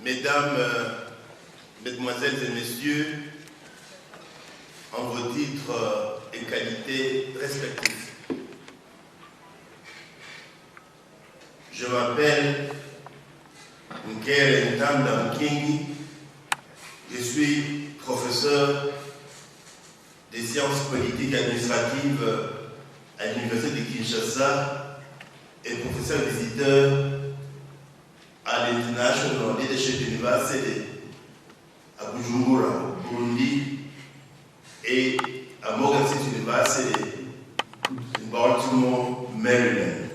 Mesdames, Mesdemoiselles et Messieurs, en vos titres et qualités respectifs, je m'appelle Nkere Ntanda Mkingi, je suis professeur des sciences politiques et administratives à l'Université de Kinshasa et professeur visiteur à l'International Leadership University à Bujumbura, Burundi, et à Morgan State University in Baltimore, Maryland.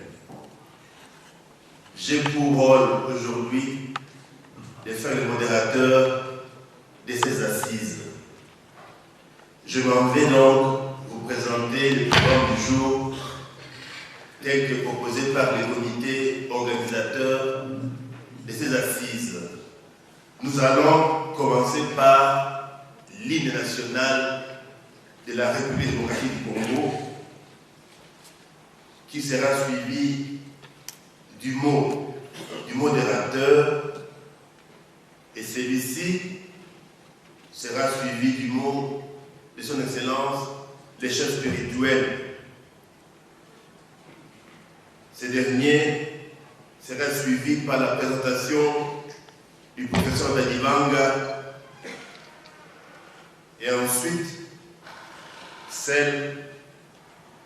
J'ai pour rôle aujourd'hui de faire le modérateur de ces assises. Je m'en vais donc vous présenter le programme du jour tel que proposé par le comité organisateur de ces assises. Nous allons commencer par l'hymne national de la République démocratique du Congo, qui sera suivi du modérateur, et celui-ci sera suivi du mot de son Excellence, le chef spirituel. Ce dernier sera suivi par la présentation du professeur Dadibanga et ensuite celle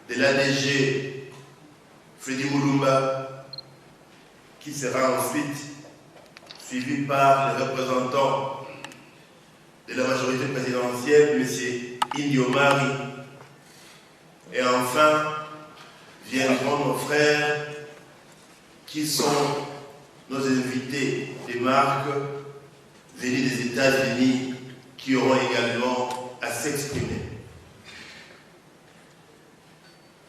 de l'ADG Freddy Moulumba, qui sera ensuite suivi par les représentants de la majorité présidentielle, M. Indio Mari. Et enfin, viendront nos frères qui sont nos invités des marques venus des États-Unis qui auront également à s'exprimer.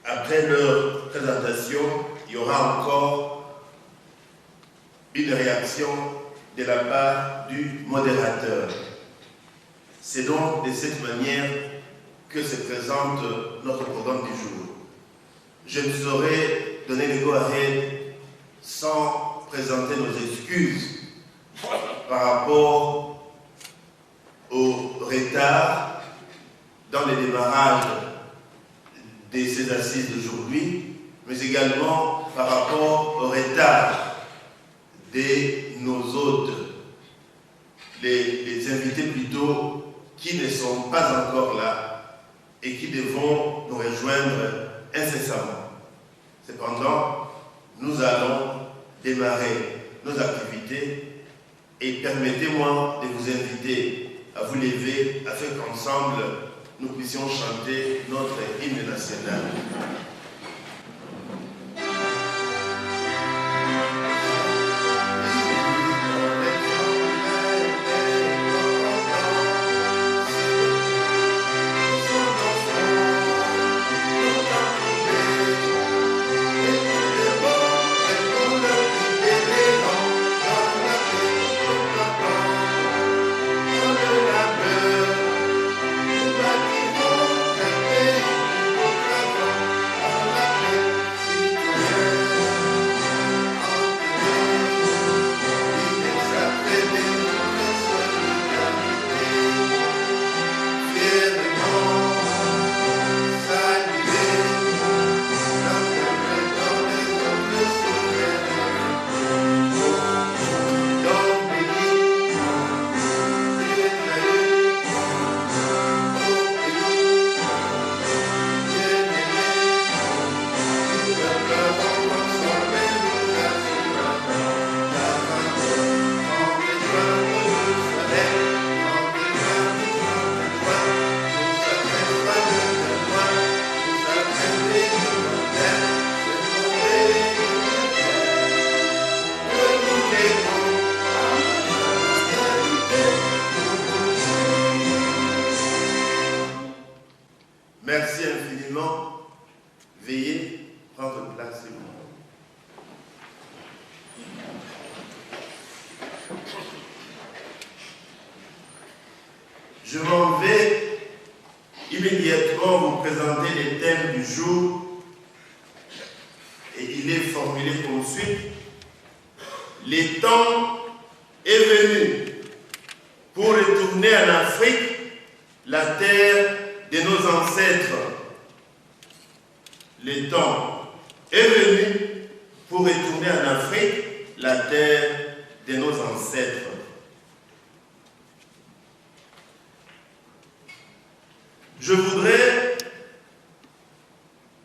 Après leur présentation, il y aura encore une réaction de la part du modérateur. C'est donc de cette manière que se présente notre programme du jour. Je ne saurais donner le go-ahead sans présenter nos excuses par rapport au retard dans le démarrage de ces assises d'aujourd'hui, mais également par rapport au retard de nos hôtes, les invités plutôt qui ne sont pas encore là et qui devront nous rejoindre incessamment. Cependant, nous allons démarrer nos activités et permettez-moi de vous inviter à vous lever afin qu'ensemble nous puissions chanter notre hymne national. Merci infiniment. Veuillez prendre place. Je m'en vais immédiatement vous présenter les thèmes du jour et il est formulé comme suit. Le temps est venu pour retourner en Afrique, la terre de nos ancêtres. Le temps est venu pour retourner en Afrique, la terre de nos ancêtres. Je voudrais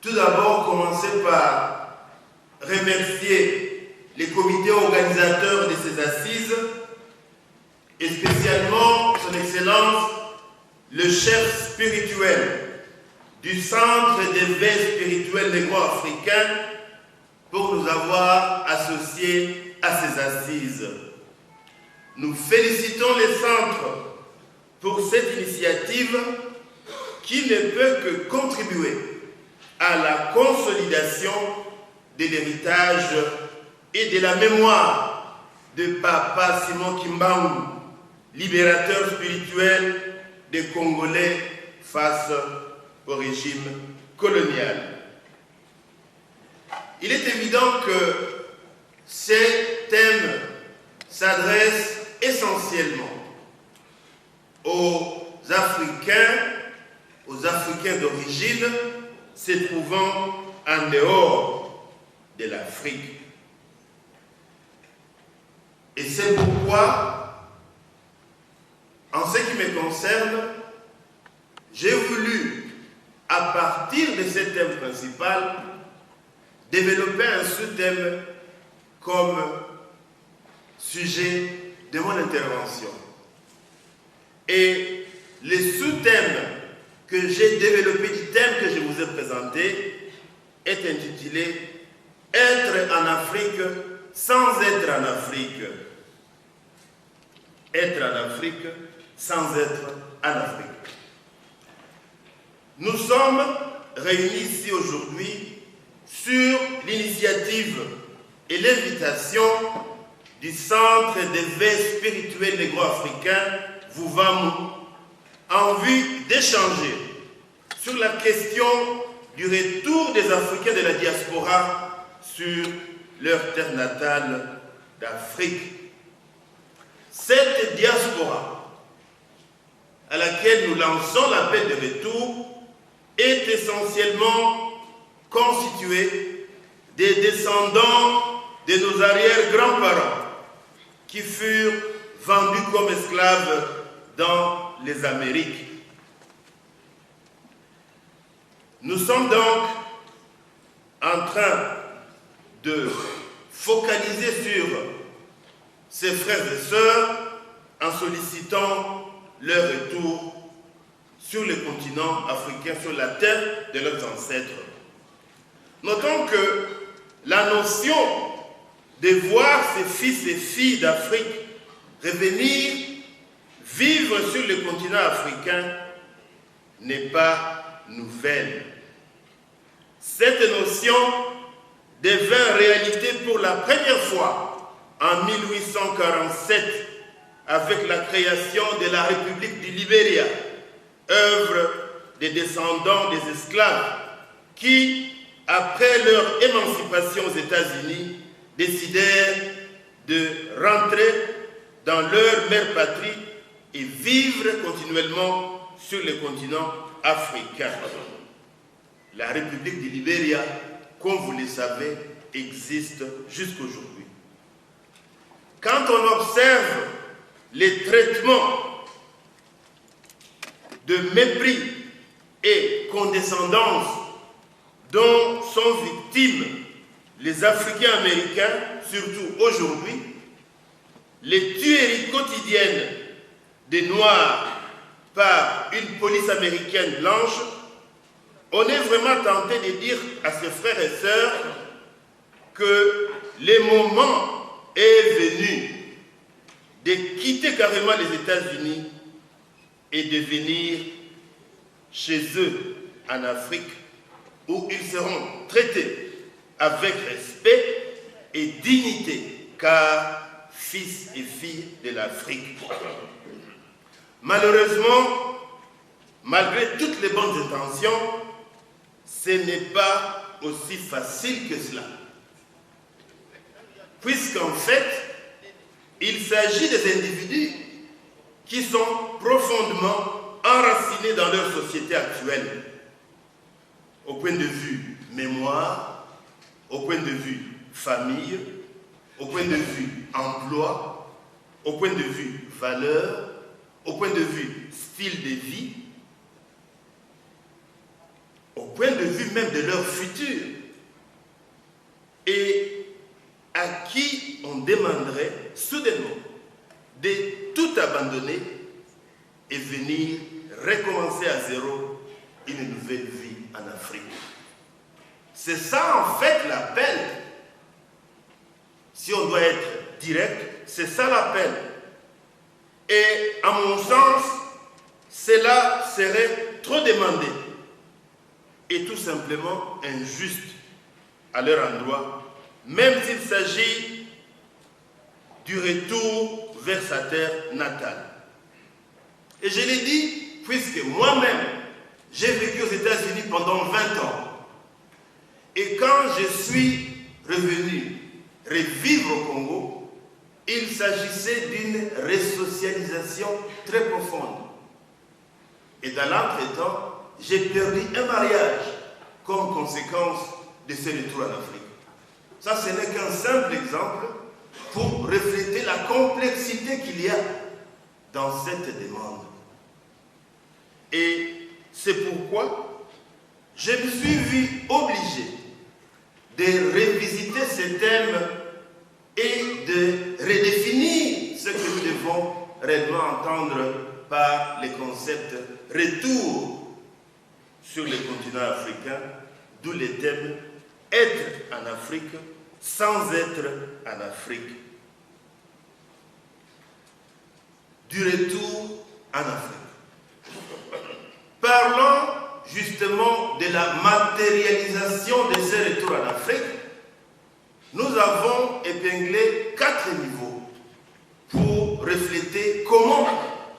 tout d'abord commencer par remercier les comités organisateurs de ces assises et spécialement son Excellence le chef spirituel du Centre d'éveil spirituel négro-africain pour nous avoir associés à ces assises. Nous félicitons les centres pour cette initiative qui ne peut que contribuer à la consolidation de l'héritage et de la mémoire de Papa Simon Kimbangu, libérateur spirituel des Congolais face au régime colonial. Il est évident que ces thèmes s'adressent essentiellement aux Africains d'origine se trouvant en dehors de l'Afrique. Et c'est pourquoi, en ce qui me concerne, j'ai voulu, à partir de ce thème principal, développer un sous-thème comme sujet de mon intervention. Et le sous-thème que j'ai développé du thème que je vous ai présenté est intitulé « Être en Afrique sans être en Afrique ». Être en Afrique sans être en Afrique. Nous sommes réunis ici aujourd'hui sur l'initiative et l'invitation du Centre d'éveil spirituel négro-africain Vouvamu en vue d'échanger sur la question du retour des Africains de la diaspora sur leur terre natale d'Afrique. Cette diaspora à laquelle nous lançons l'appel de retour est essentiellement constituée des descendants de nos arrière-grands-parents qui furent vendus comme esclaves dans les Amériques. Nous sommes donc en train de focaliser sur ces frères et sœurs en sollicitant leur retour sur le continent africain, sur la terre de leurs ancêtres. Notons que la notion de voir ses fils et filles d'Afrique revenir vivre sur le continent africain n'est pas nouvelle. Cette notion devint réalité pour la première fois en 1847 avec la création de la République du Libéria, œuvre des descendants des esclaves qui, après leur émancipation aux États-Unis, décidèrent de rentrer dans leur mère patrie et vivre continuellement sur le continent africain. La République du Libéria, comme vous le savez, existe jusqu'aujourd'hui. Quand on observe les traitements de mépris et condescendance dont sont victimes les Africains américains, surtout aujourd'hui, les tueries quotidiennes des Noirs par une police américaine blanche, on est vraiment tenté de dire à ses frères et sœurs que le moment est venu de quitter carrément les États-Unis et de venir chez eux en Afrique, où ils seront traités avec respect et dignité, car fils et filles de l'Afrique. Malheureusement, malgré toutes les bonnes intentions, ce n'est pas aussi facile que cela. Puisqu'en fait, il s'agit des individus qui sont profondément enracinés dans leur société actuelle, au point de vue mémoire, au point de vue famille, au point de vue emploi, au point de vue valeur, au point de vue style de vie, au point de vue même de leur futur, et à qui on demanderait soudainement de tout abandonner et venir recommencer à zéro une nouvelle vie en Afrique. C'est ça en fait l'appel. Si on doit être direct, c'est ça l'appel. Et à mon sens, cela serait trop demandé et tout simplement injuste à leur endroit, même s'il s'agit du retour vers sa terre natale. Et je l'ai dit, puisque moi-même, j'ai vécu aux États-Unis pendant 20 ans. Et quand je suis revenu revivre au Congo, il s'agissait d'une resocialisation très profonde. Et dans l'entretemps, j'ai perdu un mariage comme conséquence de ce retour en Afrique. Ça, ce n'est qu'un simple exemple pour refléter la complexité qu'il y a dans cette demande. Et c'est pourquoi je me suis vu obligé de revisiter ces thèmes et de redéfinir ce que nous devons réellement entendre par les concepts retour sur le continent africain, d'où les thèmes être en Afrique sans être en Afrique. Du retour en Afrique. Parlons justement de la matérialisation de ces retours en Afrique. Nous avons épinglé 4 niveaux pour refléter comment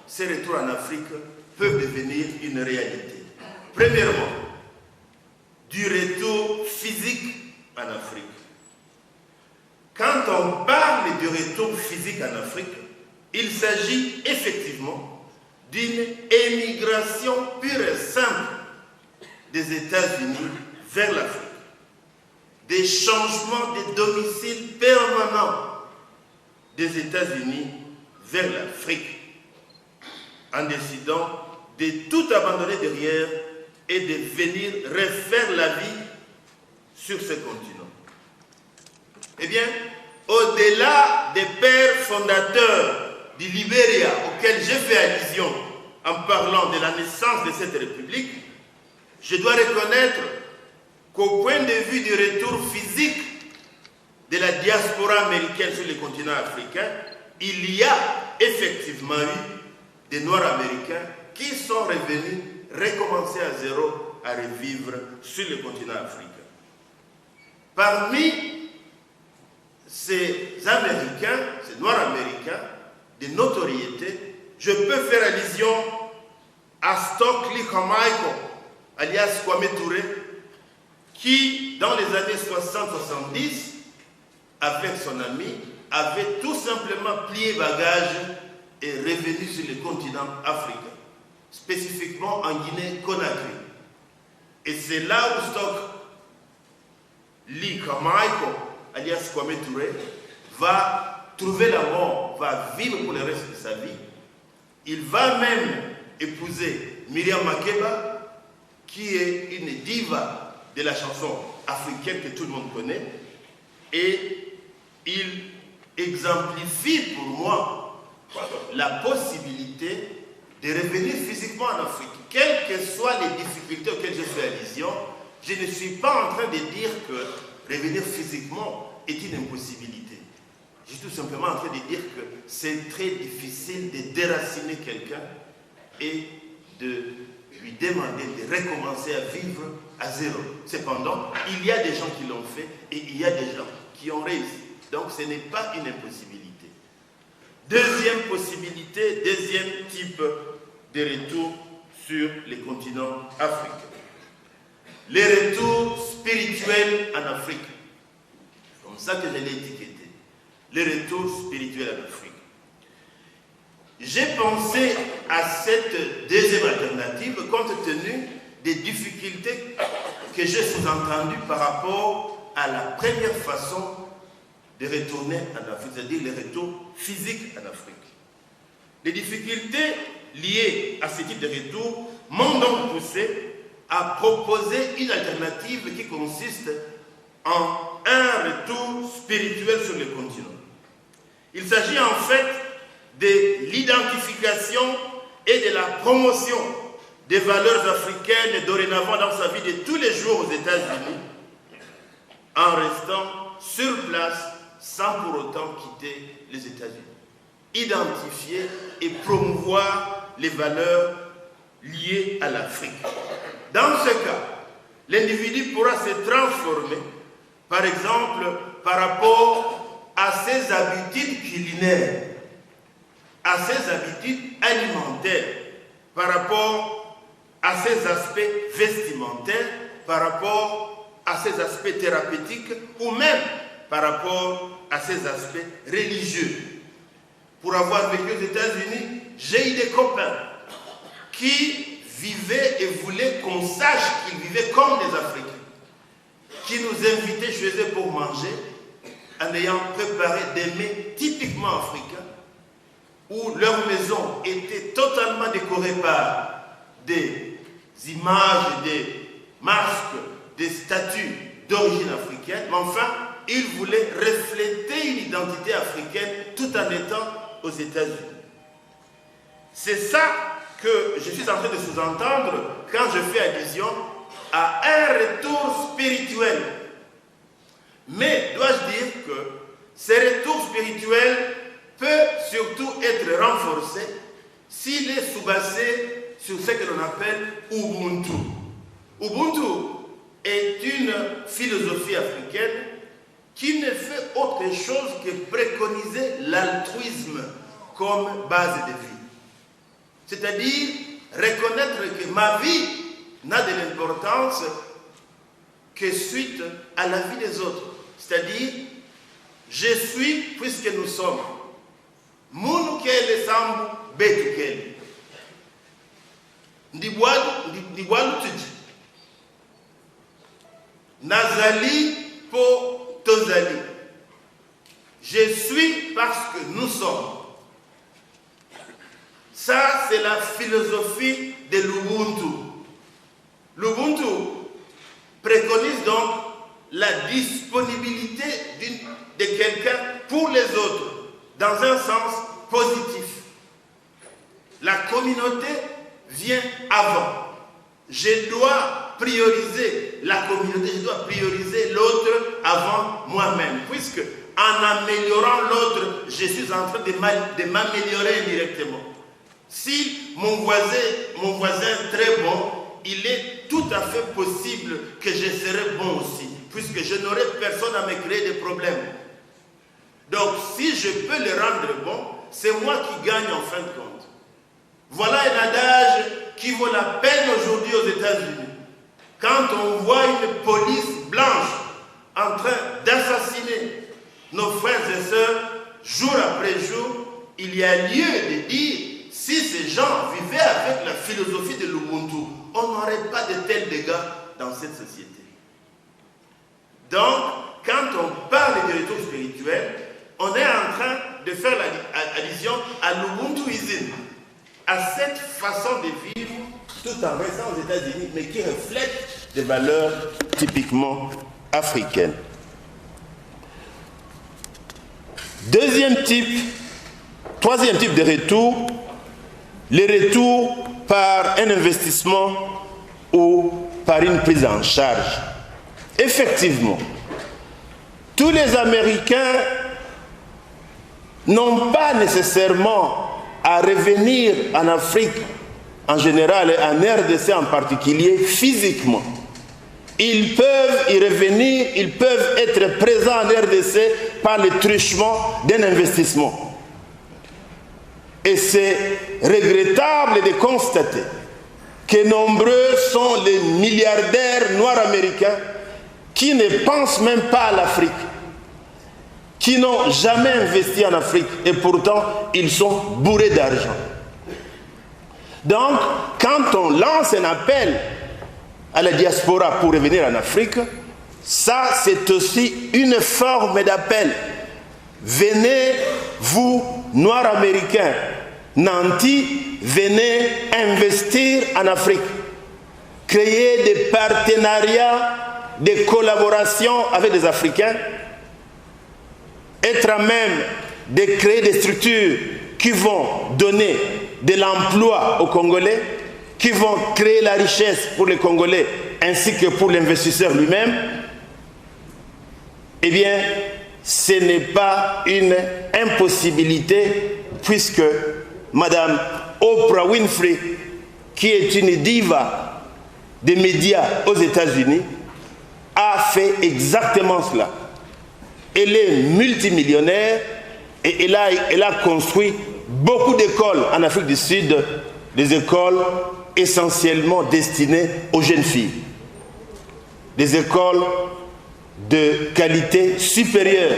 ces retours en Afrique peuvent devenir une réalité. Premièrement, du retour physique en Afrique. Quand on parle du retour physique en Afrique, il s'agit effectivement d'une émigration pure et simple des États-Unis vers l'Afrique, des changements de domicile permanents des États-Unis vers l'Afrique, en décidant de tout abandonner derrière et de venir refaire la vie sur ce continent. Eh bien, au-delà des pères fondateurs du Libéria, auquel j'ai fait allusion en parlant de la naissance de cette république, je dois reconnaître qu'au point de vue du retour physique de la diaspora américaine sur le continent africain, il y a effectivement eu des Noirs américains qui sont revenus recommencer à zéro à revivre sur le continent africain. Parmi ces Américains, ces Noirs américains, de notoriété, je peux faire allusion à Stokely Carmichael, alias Kwame Touré, qui, dans les années 60-70, avec son ami, avait tout simplement plié bagage et revenu sur le continent africain, spécifiquement en Guinée-Conakry. Et c'est là où Stokely Carmichael, alias Kwame Touré, va trouver la mort, va vivre pour le reste de sa vie. Il va même épouser Miriam Makeba, qui est une diva de la chanson africaine que tout le monde connaît, et il exemplifie pour moi la possibilité de revenir physiquement en Afrique. Quelles que soient les difficultés auxquelles je fais allusion, je ne suis pas en train de dire que revenir physiquement est une impossibilité. Je suis tout simplement en train de dire que c'est très difficile de déraciner quelqu'un et de lui demander de recommencer à vivre à zéro. Cependant, il y a des gens qui l'ont fait et il y a des gens qui ont réussi. Donc ce n'est pas une impossibilité. Deuxième possibilité, deuxième type de retour sur les continents africains. Les retours spirituels en Afrique. C'est comme ça que je l'ai étiqueté. Les retours spirituels en Afrique. J'ai pensé à cette deuxième alternative compte tenu des difficultés que j'ai sous-entendues par rapport à la première façon de retourner en Afrique, c'est-à-dire les retours physiques en Afrique. Les difficultés liées à ce type de retour m'ont donc poussé à proposer une alternative qui consiste en un retour spirituel sur le continent. Il s'agit en fait de l'identification et de la promotion des valeurs africaines dorénavant dans sa vie de tous les jours aux États-Unis, en restant sur place sans pour autant quitter les États-Unis. Identifier et promouvoir les valeurs liées à l'Afrique. Dans ce cas, l'individu pourra se transformer, par exemple, par rapport à ses habitudes culinaires, à ses habitudes alimentaires, par rapport à ses aspects vestimentaires, par rapport à ses aspects thérapeutiques ou même par rapport à ses aspects religieux. Pour avoir vécu aux États-Unis, j'ai eu des copains qui vivaient et voulaient qu'on sache qu'ils vivaient comme des Africains, qui nous invitaient chez eux pour manger en ayant préparé des mets typiquement africains, où leur maison était totalement décorée par des images, des masques, des statues d'origine africaine, mais enfin, il voulait refléter une identité africaine tout en étant aux États-Unis. C'est ça que je suis en train de sous-entendre quand je fais allusion à un retour spirituel. Mais dois-je dire que ce retour spirituel peut surtout être renforcé s'il est sous-basé sur ce que l'on appelle Ubuntu. Ubuntu est une philosophie africaine qui ne fait autre chose que préconiser l'altruisme comme base de vie. C'est-à-dire reconnaître que ma vie n'a de l'importance que suite à la vie des autres. C'est-à-dire, je suis puisque nous sommes. Munu kele sambu betu kele. Ndibwalu tuji. Nazali po tozali. Je suis parce que nous sommes. Ça, c'est la philosophie de l'Ubuntu. L'Ubuntu préconise donc la disponibilité de quelqu'un pour les autres, dans un sens positif. La communauté vient avant. Je dois prioriser la communauté, je dois prioriser l'autre avant moi-même, puisque en améliorant l'autre, je suis en train de m'améliorer indirectement. Si mon voisin est très bon, il est tout à fait possible que je serai bon aussi, puisque je n'aurai personne à me créer des problèmes. Donc, si je peux le rendre bon, c'est moi qui gagne en fin de compte. Voilà un adage qui vaut la peine aujourd'hui aux États-Unis. Quand on voit une police blanche en train d'assassiner nos frères et sœurs, jour après jour, il y a lieu de dire, si ces gens vivaient avec la philosophie de l'Ubuntu, on n'aurait pas de tels dégâts dans cette société. Donc, quand on parle de retour spirituel, on est en train de faire allusion à l'Ubuntuisme, à cette façon de vivre tout en restant aux États-Unis, mais qui reflète des valeurs typiquement africaines. Troisième type de retour, le retour par un investissement ou par une prise en charge. Effectivement, tous les Américains n'ont pas nécessairement à revenir en Afrique en général et en RDC en particulier physiquement. Ils peuvent y revenir, ils peuvent être présents en RDC par le truchement d'un investissement. Et c'est regrettable de constater que nombreux sont les milliardaires noirs américains qui ne pensent même pas à l'Afrique, qui n'ont jamais investi en Afrique et pourtant ils sont bourrés d'argent. Donc, quand on lance un appel à la diaspora pour revenir en Afrique, ça c'est aussi une forme d'appel. Venez, vous, Noirs américains, nantis, venez investir en Afrique. Créer des partenariats, des collaborations avec des Africains, être à même de créer des structures qui vont donner de l'emploi aux Congolais, qui vont créer la richesse pour les Congolais ainsi que pour l'investisseur lui-même, eh bien, ce n'est pas une impossibilité puisque Madame Oprah Winfrey, qui est une diva des médias aux États-Unis, a fait exactement cela. Elle est multimillionnaire et elle a construit beaucoup d'écoles en Afrique du Sud, des écoles essentiellement destinées aux jeunes filles. Des écoles de qualité supérieure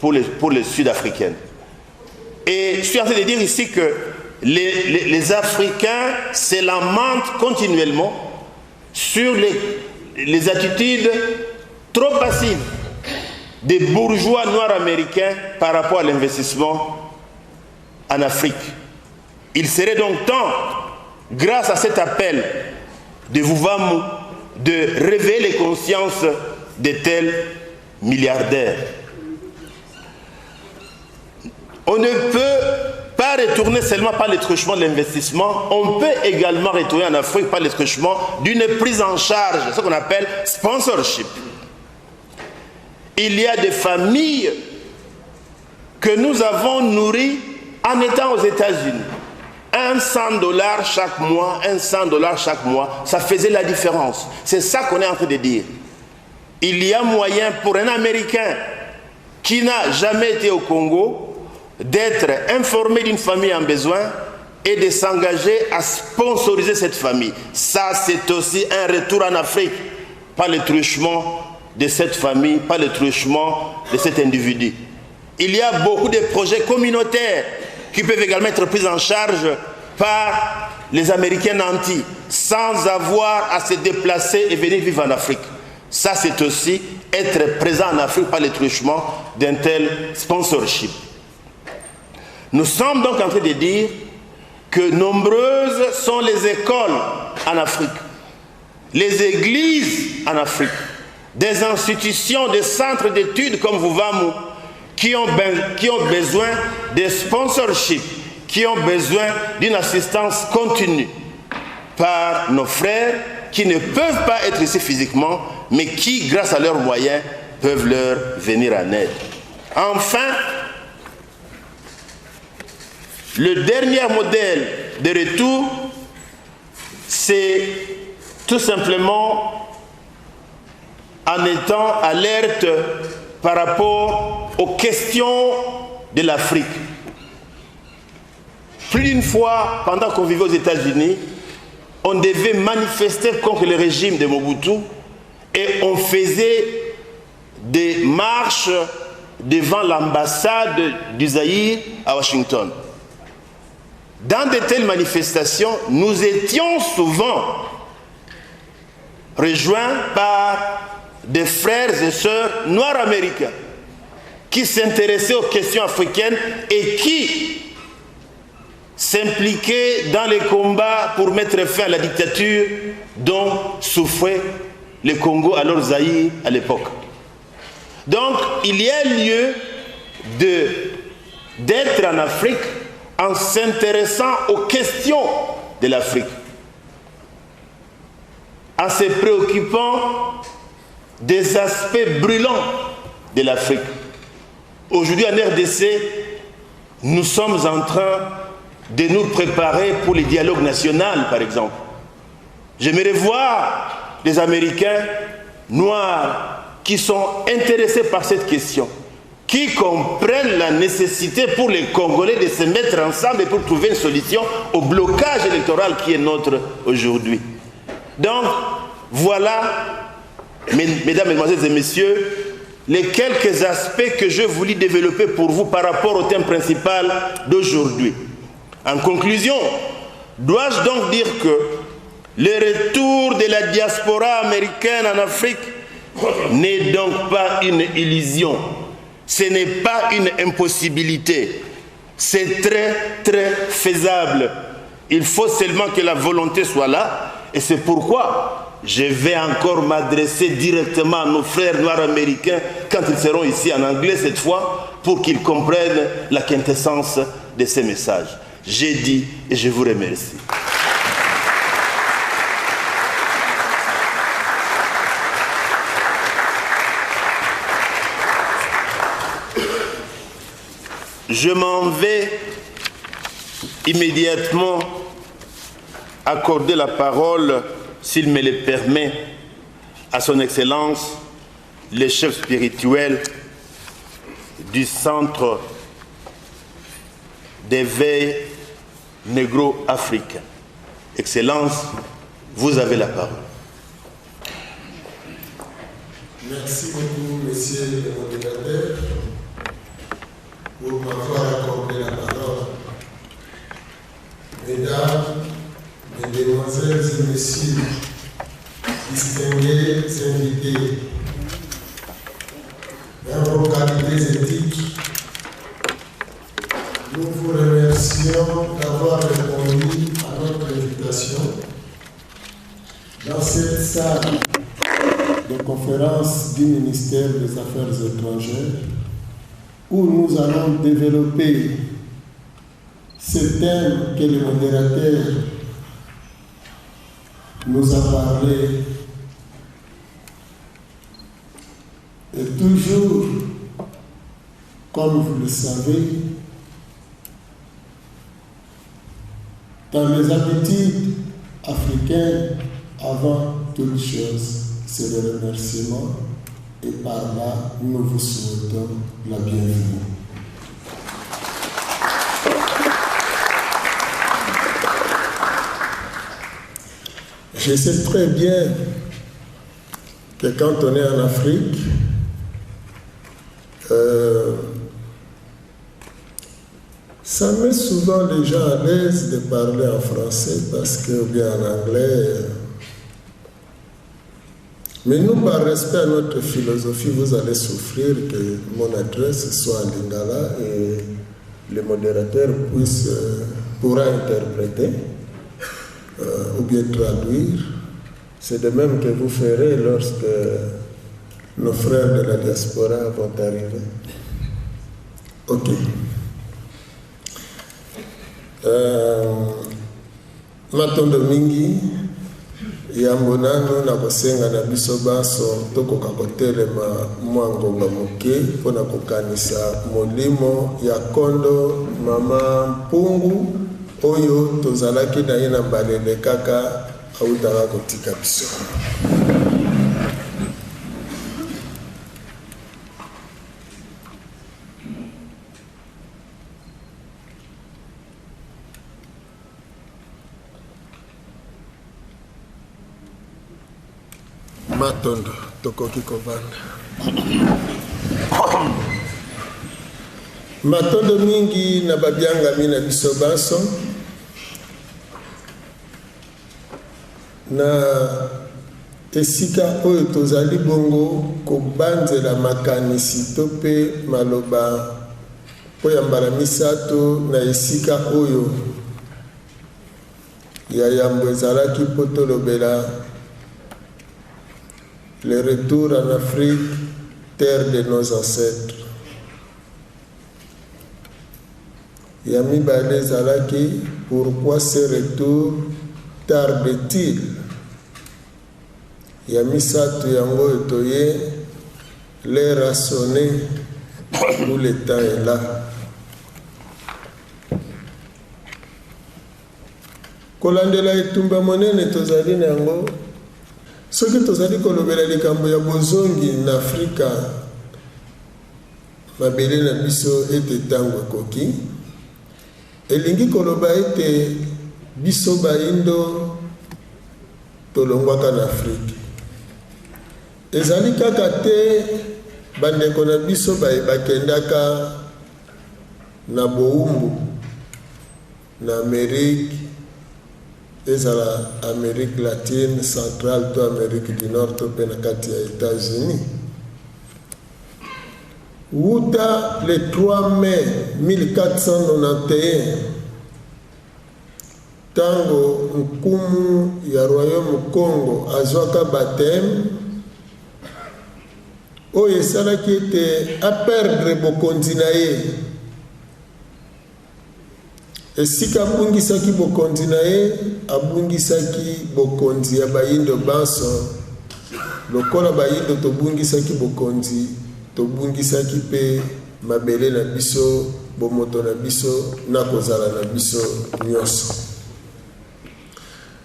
pour les Sud-Africaines. Et je suis en train de dire ici que les Africains se lamentent continuellement sur les attitudes trop passives des bourgeois noirs américains par rapport à l'investissement en Afrique. Il serait donc temps, grâce à cet appel de Vuvamu, de réveiller les consciences de tels milliardaires. On ne peut pas retourner seulement par le truchement de l'investissement, on peut également retourner en Afrique par le truchement d'une prise en charge, ce qu'on appelle sponsorship. Il y a des familles que nous avons nourries en étant aux États-Unis. $100 chaque mois, $100 chaque mois, ça faisait la différence. C'est ça qu'on est en train de dire. Il y a moyen pour un Américain qui n'a jamais été au Congo d'être informé d'une famille en besoin et de s'engager à sponsoriser cette famille. Ça, c'est aussi un retour en Afrique, par le truchement de cette famille, par le truchement de cet individu. Il y a beaucoup de projets communautaires qui peuvent également être pris en charge par les Américains nantis, sans avoir à se déplacer et venir vivre en Afrique. Ça, c'est aussi être présent en Afrique par le truchement d'un tel sponsorship. Nous sommes donc en train de dire que nombreuses sont les écoles en Afrique, les églises en Afrique, des institutions, des centres d'études comme Vuvamu, qui ont besoin de sponsorship, qui ont besoin d'une assistance continue par nos frères qui ne peuvent pas être ici physiquement, mais qui, grâce à leurs moyens, peuvent leur venir en aide. Enfin, le dernier modèle de retour, c'est tout simplement en étant alerte par rapport aux questions de l'Afrique. Plus d'une fois, pendant qu'on vivait aux États-Unis, on devait manifester contre le régime de Mobutu et on faisait des marches devant l'ambassade du Zaïre à Washington. Dans de telles manifestations, nous étions souvent rejoints par des frères et sœurs noirs américains qui s'intéressaient aux questions africaines et qui s'impliquaient dans les combats pour mettre fin à la dictature dont souffrait le Congo, alors Zaïre à l'époque. Donc, il y a lieu d'être en Afrique en s'intéressant aux questions de l'Afrique, en se préoccupant des aspects brûlants de l'Afrique. Aujourd'hui en RDC, nous sommes en train de nous préparer pour le dialogue national, par exemple. J'aimerais voir les Américains noirs qui sont intéressés par cette question, qui comprennent la nécessité pour les Congolais de se mettre ensemble et pour trouver une solution au blocage électoral qui est nôtre aujourd'hui. Donc, voilà, mesdames, mesdemoiselles et messieurs, les quelques aspects que je voulais développer pour vous par rapport au thème principal d'aujourd'hui. En conclusion, dois-je donc dire que le retour de la diaspora américaine en Afrique n'est donc pas une illusion. Ce n'est pas une impossibilité. C'est très, très faisable. Il faut seulement que la volonté soit là. Et c'est pourquoi je vais encore m'adresser directement à nos frères noirs américains quand ils seront ici en anglais cette fois, pour qu'ils comprennent la quintessence de ces messages. J'ai dit et je vous remercie. Je m'en vais immédiatement accorder la parole, s'il me le permet, à son Excellence, le chef spirituel du Centre d'éveil négro-africain. Excellence, vous avez la parole. Merci beaucoup, monsieur le modérateur, pour m'avoir accordé la parole. Mesdames, mesdemoiselles et messieurs, distingués invités, dans vos qualités éthiques, nous vous remercions d'avoir répondu à notre invitation dans cette salle de conférence. conférence du ministère des Affaires étrangères où nous allons développer ce thème que le modérateur nous a parlé. Et toujours, comme vous le savez, dans les habitudes africaines, avant toute chose, c'est le remerciement. Et par là, nous vous souhaitons la bienvenue. Je sais très bien que quand on est en Afrique, ça met souvent les gens à l'aise de parler en français parce que, ou bien en anglais. Mais nous, par respect à notre philosophie, vous allez souffrir que mon adresse soit en lingala et le modérateur pourra interpréter ou bien traduire. C'est de même que vous ferez lorsque nos frères de la diaspora vont arriver. Ok. Matondo mingi yambo nano na kosenga na biso baso tokoka kotelema mwa ngonga moke mpona kokanisa molimo ya kondo mama mpungu oyo tozalaki na ye na mbalele kaka autaka kotika biso. Matondo tokoki kovanda. Matondo mingi na babianga mina biso baso na esika oyo tozali bongo kobanzela makanisi to pe maloba po ya mbala misato na esika oyo ya yambo ezalaki po tolobela le retour en Afrique, terre de nos ancêtres. Yami Bale Zalaki, pourquoi ce retour tarde-t-il? Yami Sato Yango Etoye, l'air a sonné, où le temps est là. Kolandela etumba monene tozali nango. Ce que tozali kolobela likambo ya bozongi na Afrika mabele na biso ete tango ekoki elingi koloba ete biso baindo tolongwaka na Afrika ezali kaka te bandeko na biso bakendaka na boumbu na Amérique ezala Amérique latine, centrale, to Amérique du Nord, to penakati ya États-Unis. Wuta le 3 mai 1491, tango nkumu ya Royaume Congo azwaka baptême, oyo esalaki ete aperdre bokonzi na ye. Esika abungisaki bokonzi na ye, abungisaki bokonzi ya bayindo banso. Lokola bayindo tobungisaki bokonzi, tobungisaki pe mabele na biso, bomoto na biso, na kozala na biso nyonso.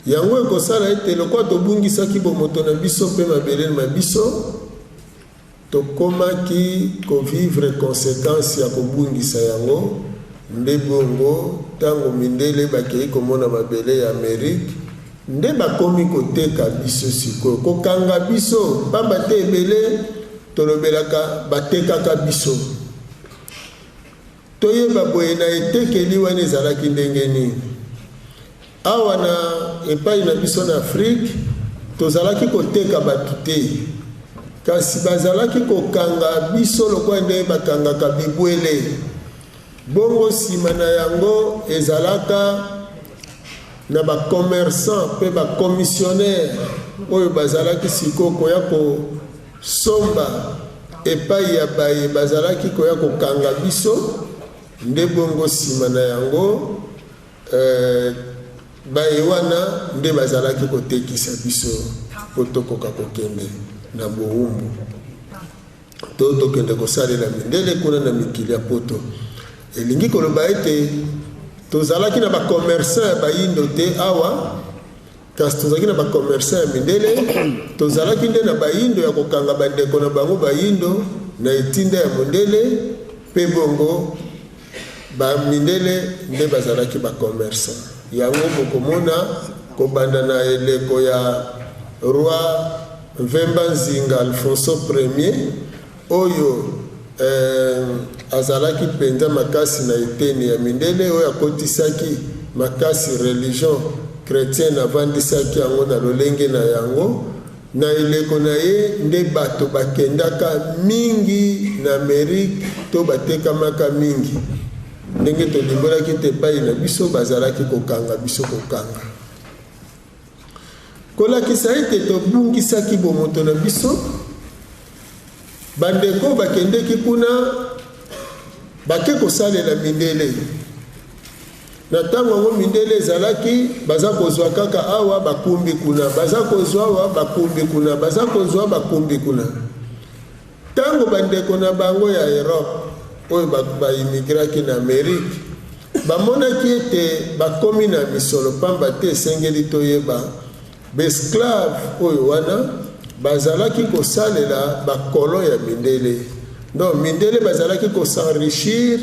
Yango ekosala ete lokola tobungisaki bomoto na biso pe mabele na biso, tokomaki kovivre conséquence ya kobungisa yango. Nde bongo tango mindele bakei komona mabele ya Amérique nde bakomi koteka biso sikoyo kokanga biso pamba te ebele tolobelaka batekaka biso toyeba boye na etekeli wana ezalaki ndenge nini awa na epai na biso na Afrique tozalaki koteka bato te kasi bazalaki kokanga biso lokola nde bakangaka bibwele. Bongo sima na yango ezalaka na ba commerçant pe ba commissionnaire oyo bazalaki siko koya ko somba epai ya baye bazalaki koya kokanga biso nde bongo nsima na yango baye wana nde bazalaki kotekisa biso po tokoka kokende na bowumbu to tokende kosalela mindele kuna na mikili ya poto elingi koloba ete tozalaki na bakomersan ya bayindo te awa kasi tozalaki na bakomersan ya mindele tozalaki nde na bayindo ya kokanga bandeko na bango bayindo na etinda ya mondele mpe bongo bamindele nde bazalaki bakomersan yango bokomona kobanda na eleko ya roi Vemba Nzinga Alfonso Ier oyo azalaki penza makasi na eteni ya mindele oyo akotisaki makasi religion chrétienne avandisaki yango na lolenge na yango na eleko na ye nde bato bakendaka mingi na Amerique to batekamaka mingi ndenge tolimbolaki te epai na biso bazalaki kokanga biso kokanga kolakisa ete tobungisaki bomoto na biso bandeko bakendeki kuna bake kosalela mindele na ntango yango mindele ezalaki baza kozwa kaka awa bakumbi kuna baza kozwa awa bakumbi kuna baza kozwa bakumbi kuna ntango bandeko na bango ya Europe oyo baimigraki na Amerique bamonaki ete bakomi na misolo pamba te esengeli toyeba besclave oyo wana bazalaki kosalela bakolo ya mindele donc mindele bazalaki kosenrichir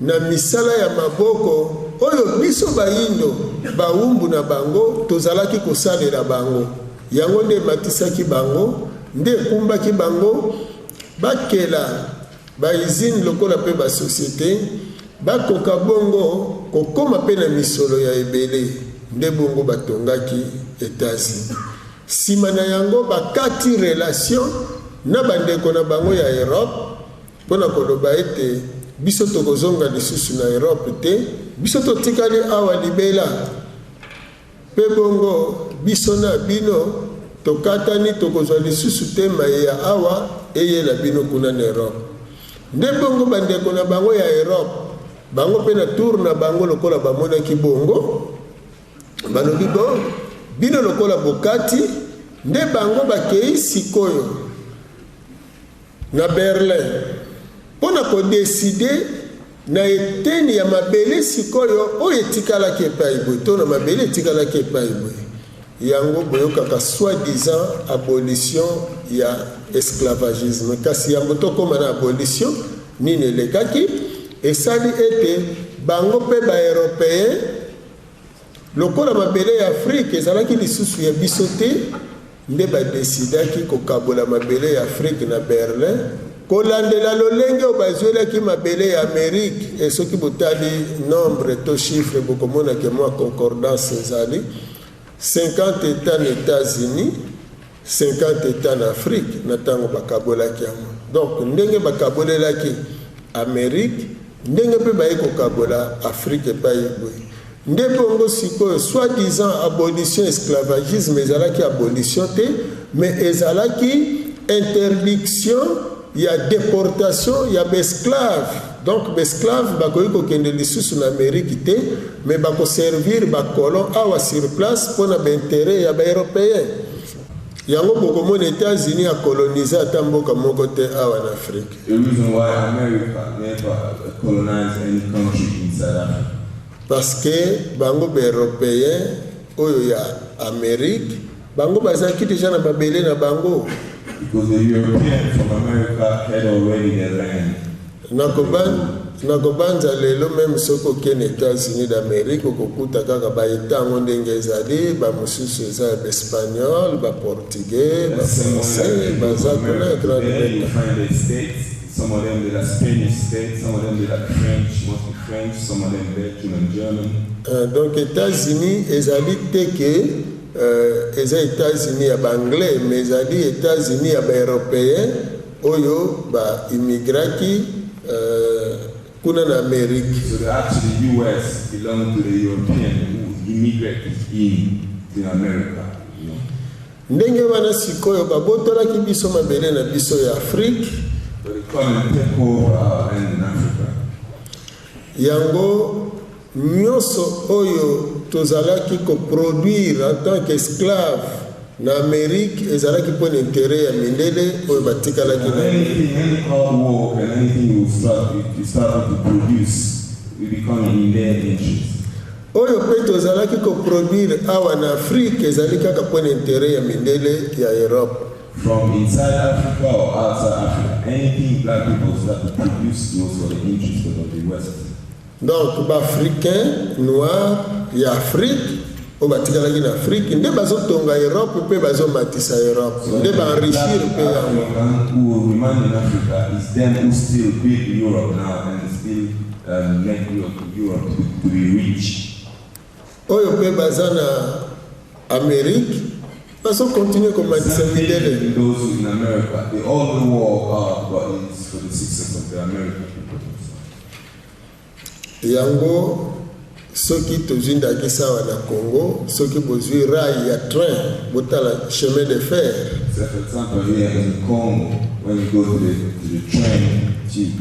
na misala ya maboko oyo biso bayindo bawumbu na bango tozalaki kosalela bango yango nde matisaki bango nde kumbaki bango bakela baizine lokola mpe basosiete bakoka bongo kokoma mpe na misolo ya ebele nde bongo batongaki États-Unis nsima na yango bakati relation na bandeko na bango ya Europe mpona koloba ete biso tokozonga lisusu na Europe te biso totikali awa libela mpe bongo biso na bino tokatani tokozwa lisusu te maye ya awa eyela bino kuna na Europe nde bongo bandeko na bango ya Europe bango mpe na tour na bango lokola bamonaki bongo balobi bo bino lokola bokati nde bango bakei sikoyo na Berlin mpona kodeside na eteni ya mabele sikoyo oyo etikalaki epai boye to na mabele etikalaki epai boye yango boyokaka soi-disant abolition ya esclavagisme kasi yango tokóma na abolition nini elekaki esali ete bango mpe baeuropéen lokola mabele ya Afrique ezalaki lisusu ya biso te nde badesidaki kokabola mabele ya Afrique na Berlin kolandela lolenge oyo bazwelaki mabele ya Amérique e soki botali nombre to chiffre bokomonake mwa concordance ezali 50 états na États-Unis 50 états na Afrique na ntango bakabolaki yango donc ndenge bakabolelaki Amérique ndenge mpe baye kokabola Afrique epai boye nde bongo sikoyo soi-disant abolition esclavagisme ezalaki abolition te mais ezalaki interdiction ya déportation ya besclave donc besclave bakoki kokende lisusu na Amérique te mais bakoservir bacolon awa sur place mpona baintérêt ya baeuropéen yango bokomona États-Unis akolonize ata mboka moko te awa na Afrique. The reason why America never colonized any country in South Africa. Parce que bango baeuropéen oyo ya Amérique bango bazalaki deja na babele na bango. Because the Europeans from America had already their land. Nakobanza lelo même soko ken États-Unis d'Amérique okokuta kaka ba etango ndenge ezali ba mosusu eza ba espagnol ba portugais ba français ba zakona some of them they are Spanish states, some of them they are French, mostly French, some of them Belgian and German. Donc États-Unis ezali teke eza États-Unis ya ba anglais mais ezali États-Unis ya ba européen oyo ba immigraki kuna na Amerique. So the actually US belong to the European who immigrated in America. ndenge wana sikoyo babotolaki biso mabele na biso ya Afrique. But they come and take over our land in Africa. Yango nyonso oyo tozalaki ko produire en tant qu'esclave na Amérique ezalaki pour l'intérêt ya mindele oyo batikalaki na any hard work and anything you start to produce will become in their interest. oyo pe tozalaki ko produire awa na Afrique ezalaki kaka pour l'intérêt ya mindele ya Europe. From inside Africa or outside Africa, anything black people start to produce was for the interest of the West. Donc ba-africain noir ya Afrique oyo batikalaki na Afrique nde bazotonga Europe pe bazomatisa Europe nde baenrichir pe yango. Who remain in Africa is them who still build Europe now and still make Europe to be rich. Oyo pe baza na Amérique bazo continue komatisa mindele. Those in America, they all work hard, but it's for the success of the American people. Yango soki tozindaki sawa na Congo soki bozwi rail ya train botala chemin de fer. So for example here in Congo, when you go to the train, cheap.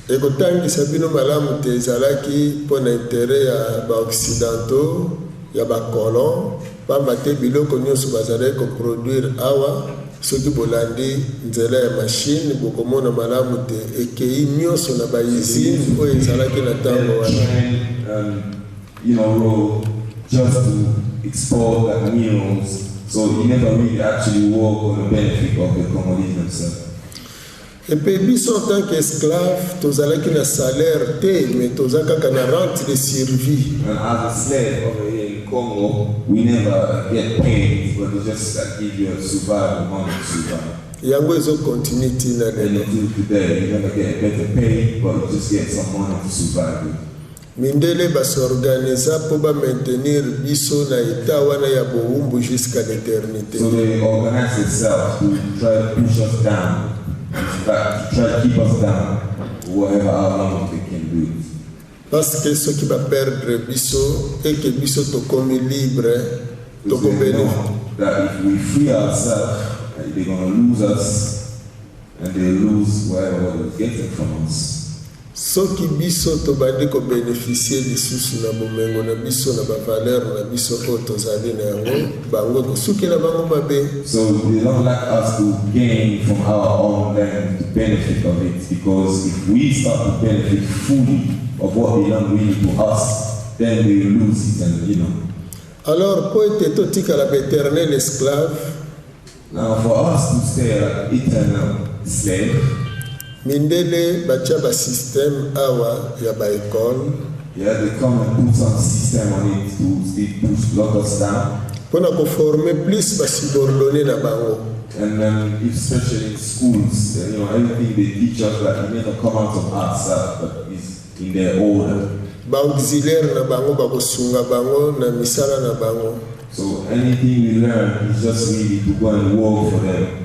Ekotangisa bino malamu te ezalaki mpo na intérêt ya ba-occidentaux ya bacolon pamba te biloko nyonso bazalaki koproduire awa soki bolandi nzela ya machine bokomona malamu te ekei nyonso na bausine oyo ezalaki na ntango wana. Road just to export the minerals, so you never really actually work on the benefit of the commodities themselves. Et puis biso en tant qu'esclave tozalaki na salaire te mais tozalaka na rente de survie. And as a slave over here in Congo, we never get paid, but they just give you a survival money to survive. Yango ezo continue tina lelo. Until today, you never get better pay, but you just get some money to survive with. Mindele basorganiza po ba maintenir biso na eta wana ya boumbu jusqu'à l'éternité. So they organize themselves to try to push us down, to try to keep us down, whatever how long they can do it. Parce que ce qui va perdre biso et que biso tokomi libre, toko bénéfice. That if we free ourselves, they're going to lose us, and they lose whatever they're getting from us. Soki biso tobandi ko bénéficier lisusu na bomengo na biso na ba valeur na biso oyo tozali na yango bango kosukela bango mabe. So they don't like us to gain from our own land to benefit of it, because if we start to benefit fully of what belongs really to us, then we lose it, and Alors pour être totika la éternel esclave. Now for us to stay like eternal slave. Mindele bacha ba système awa ya ba école. Yeah, they come and put some system on it to push lock us down. Pona ko former plus ba subordonné na bango. And then especially in schools, everything they teach us that it never come out of us, but is in their order. Ba auxiliaire na bango ba kosunga bango na misala na bango. So anything we learn is just really to go and work for them.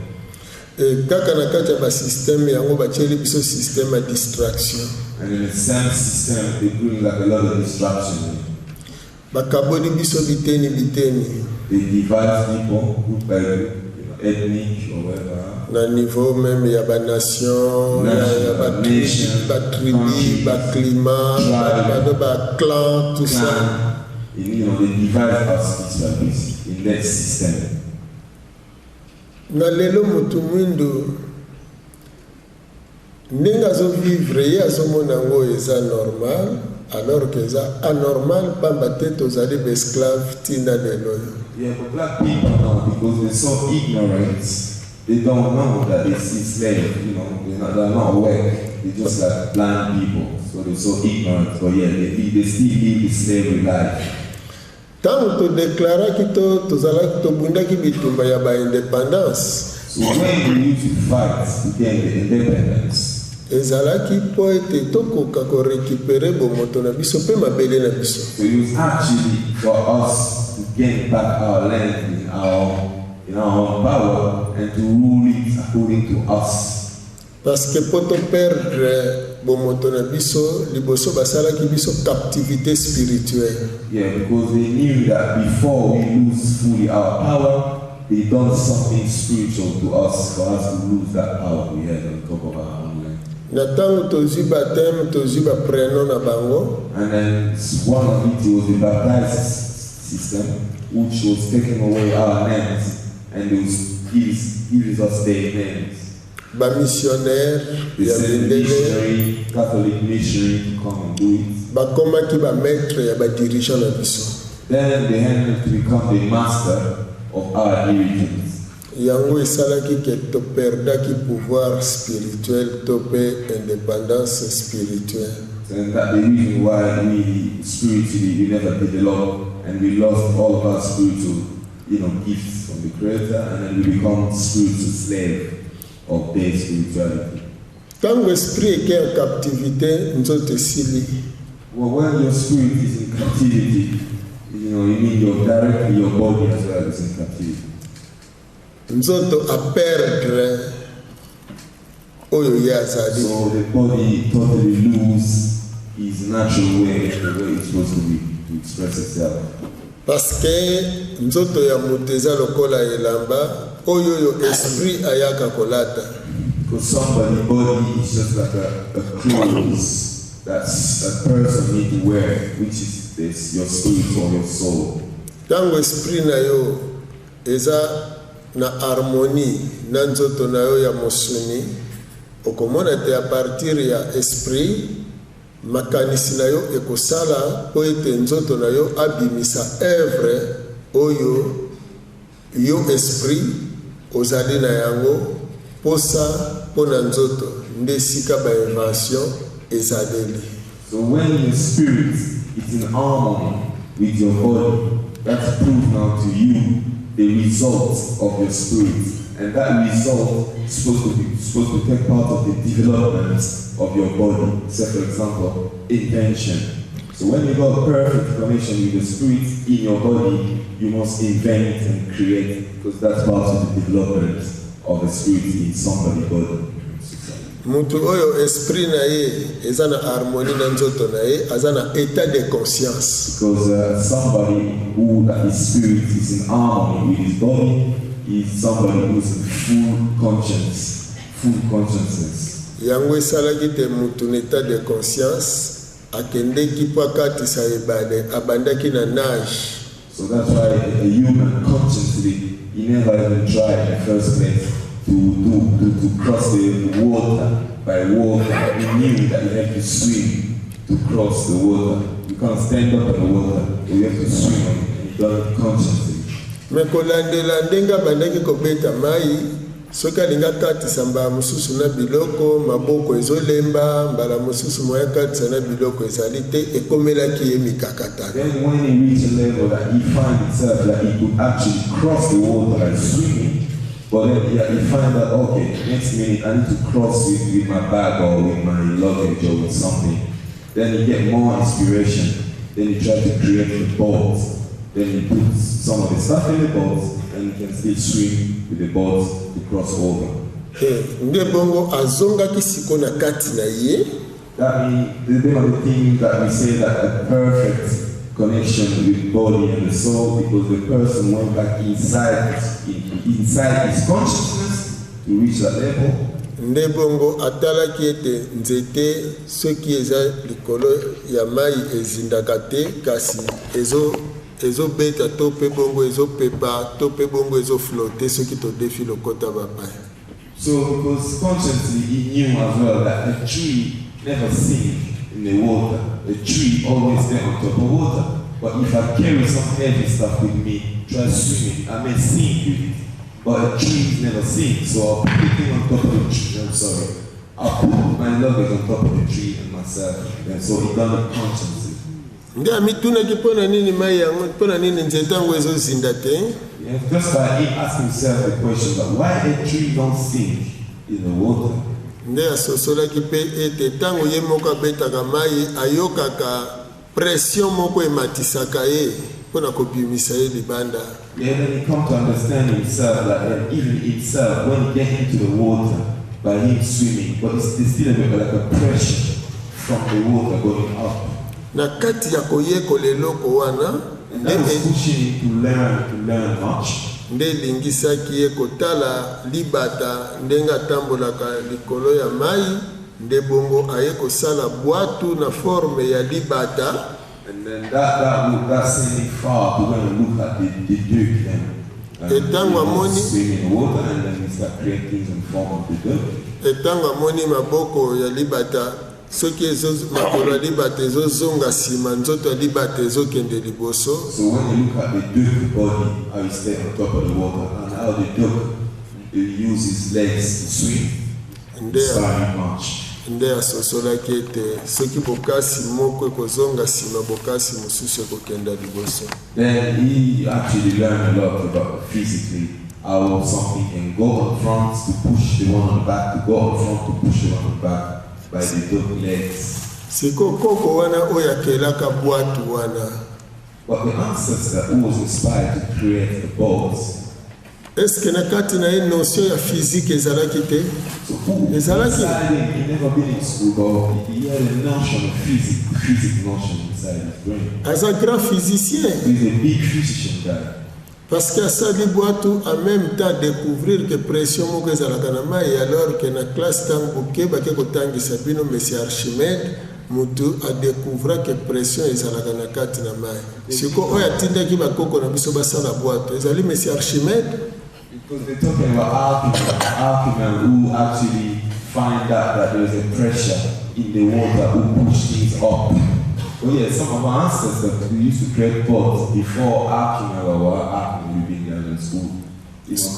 Et kaka na kati ya ba système yango ba cheli biso système à distraction. And in the same system, they bring like a lot of distraction. Ba kaboni biso biteni. They divide people group by ethnic or whatever. Na niveau même ya ba nation, ya ba tribu, ba climat, ba clan, tout ça. They divide us in that system. Na lelo mutu mwindo ndenge azovivre ye azomona ngo eza normal alors que eza anormal pamba te tozali baesclave tina lelo. Yeah, but black people now, because they're so ignorant, they don't know that they see slaves, they're not aware. They're just like blind people, so they're so ignorant. But yeah, they still live the slavery life. Tant to déclaraki tozalaki tobundaki bitumba ya ba indépendance. So when we used to fight to get the independence, ezalaki po ete tokoka ko récupérer bomoto na biso pe mabele na biso. So it was actually for us to get back our land in our own power and to rule it according to us. Parce que pour te perdre bomoto na biso liboso basalaki biso captivité spirituelle. Yeah, because they knew that before we lose fully our power, they done something spiritual to us for us to lose that power we had on top of our own land. Na tango tozi baptême tozi ba prénom na bango. And then one of it was the baptized system, which was taking away our names and it was gives us their names. Ba missionnaire They ya sent bendele missionary, Catholic missionary to come and do it. ba koma ki ba maître ya ba dirigeant na biso. Then they had to become the master of our dirigents. Yango esalaki ke to perdaki pouvoir spirituel to pe indépendance spirituelle. And that's the reason why we spiritually we never developed and we lost all of our spiritual, gifts from the Creator, and then we become spiritual slave of their spirituality. Tango esprit eke en captivité nzoto esili. Well, when your spirit is in captivity, you mean your body as well is in captivity. Nzoto a perdre oyo ye azali. So the body totally lose its natural way, the way it's supposed to be, to express itself. Parce que nzoto ya moto eza lokola elamba oyo yo esprit ayaka kolata. Because somebody's body is just like a clothes that's a person need to wear, which is this, your spirit or your soul. Tango esprit na yo eza na harmonie na nzoto na yo ya mosuni okomona te a partir ya esprit makanisi na yo ekosala po ete nzoto na yo abimisa œuvre oyo yo esprit ozali na yango posa pona nzoto nde sika ba invention ezaleli. So when your spirit is in harmony with your body, that's proof now to you the result of your spirit, and that result is supposed to take part of the development of your body. Say for example, invention. So when you got a perfect connection with the spirit in your body, you must invent and create, because that's part of the development of the spirit in somebody's body. Mutu oyo esprit na ye eza na harmonie na nzoto na ye aza na état de conscience. Because somebody who that his spirit is in harmony with his body is somebody who's in full consciousness. Yango esalaki te mutu na état de conscience akendeki po akatisa ebale abandaki na nage. So that's why a human consciously he never even tried in the first place to cross the water by water. He knew that you have to swim to cross the water. You can't stand up in the water, you have to swim, and you done it consciously. Mekolandela ndenga bandaki kobeta mai soki alinga katisa mbala mosusu na biloko maboko ezolemba mbala mosusu moya katisa na biloko ezali te ekomelaki ye mikakatano. Then when he reached a level that he found himself that he could actually cross the water by swimming, but then he find out, okay, next minute I need to cross with my bag or with my luggage or with something. Then he get more inspiration. Then he try to create a boat. Then he puts some of the stuff in the boat and he can still swim with the boat to cross over. Nde bongo azongaki siko na kati na ye. That means the thing that we say that a perfect connection with body and the soul, because the person went back inside his consciousness to reach that level. Nde bongo atalaki ete nzete soki eza likolo ya mai ezindaka te kasi ezobeta to pe bongo ezopepa to pe bongo ezoflote soki todefi lokota bapaya. So because consciously he knew as well that a tree never sinks in the water. The tree always there on top of water. But if I carry some heavy stuff with me, try swimming, I may sink with it. But a tree never sinks, so I'll put the thing on top of the tree. I'll put my luggage on top of the tree and myself. And so he done it consciously. Ndia mituna kipona nini mai yango pona nini nzete yango ezozinda te? Just by him asking himself the question, but why a tree don't sink in the water? Nde asosolaki pe ete tango ye moko abetaka mai ayokaka pression moko ematisaka ye mpona kobimisa ye libanda. Yeah, then he come to understand himself that even himself, when he gets into the water, by him swimming, but it's still like a pressure from the water going up. Na kati ya koyekola eloko wana and that is pushing him to learn much. nde elingisaki ye kotala libata ndenge atambolaka likolo ya mai nde bongo aye kosala bwatu na forme ya libata. And then that sent me far to go and look at the duck then. Swim in the water and then we start creating things in form of the duck. Etango amoni maboko ya libata soki makolo ya libata ezozonga nsima nzoto ya libata ezokende liboso. So when you look at the duck body, how he stay on top of the water and how the duck use his legs to swim, it's very much. Nde asosolaki ete soki bokasi moko ekozonga nsima bokasi mosusu ekokenda liboso. Then he actually learned a lot about physically how something can go on front to push the one on the back, to go on front to push the one on the back by the duck legs. Siko koko wana oyo akelaka bwatu wana. But the ancestor who was inspired to create the boats. Est-ce que na kati na ye notion ya physique ezalaki te? Ezalaki. He never been in school, but he had a notion of physics notion inside his brain. As un grand physicien. He's a big physician guy. Parce que asali bwatu en même temps découvrir que pression moko ezalaka na mai alors que na classe tango okebaki kotangisa bino monsieur Archimède mutu a découvrir que pression ezalaka na kati na mai. Siko oyo atindaki bakoko na biso basala bwatu ezali monsieur Archimède. Because they're talking about Archimedes who actually find out that there's a pressure in the water who push things up. Oh yeah, some of our ancestors who used to create boats before Archimedes we've been there in school,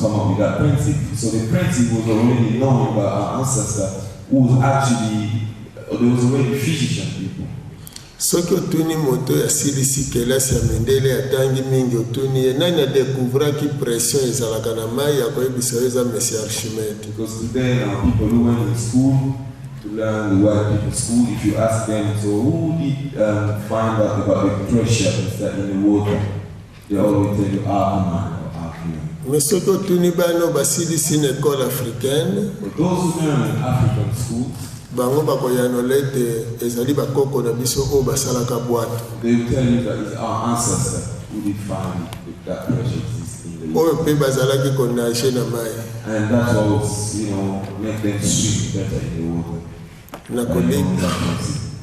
come up with that principle. So the principle was already known by our ancestor who was actually, there was already physician people. Soki otuni moto ya silisi kelasi ya Mendele atangi mingi otuni ye nani adekouvriraki pression ezalaka na mai akoyebisa eza monsieur Archimède. Because today now people who went to school to learn the white people's school, if you ask them, so who did find out about the pressure in the water, they always tell you Archimedes. Mais soki otuni bano basilisi na école africaine, but those who learn in African schools, bango bakoyanolete ezali bakoko na biso oyo basalaka bwatu. They will tell you that it's our ancestor who did find that pressure exists in the water. Oyo pe bazalaki konage na mai. And that's what make them swim better in the water.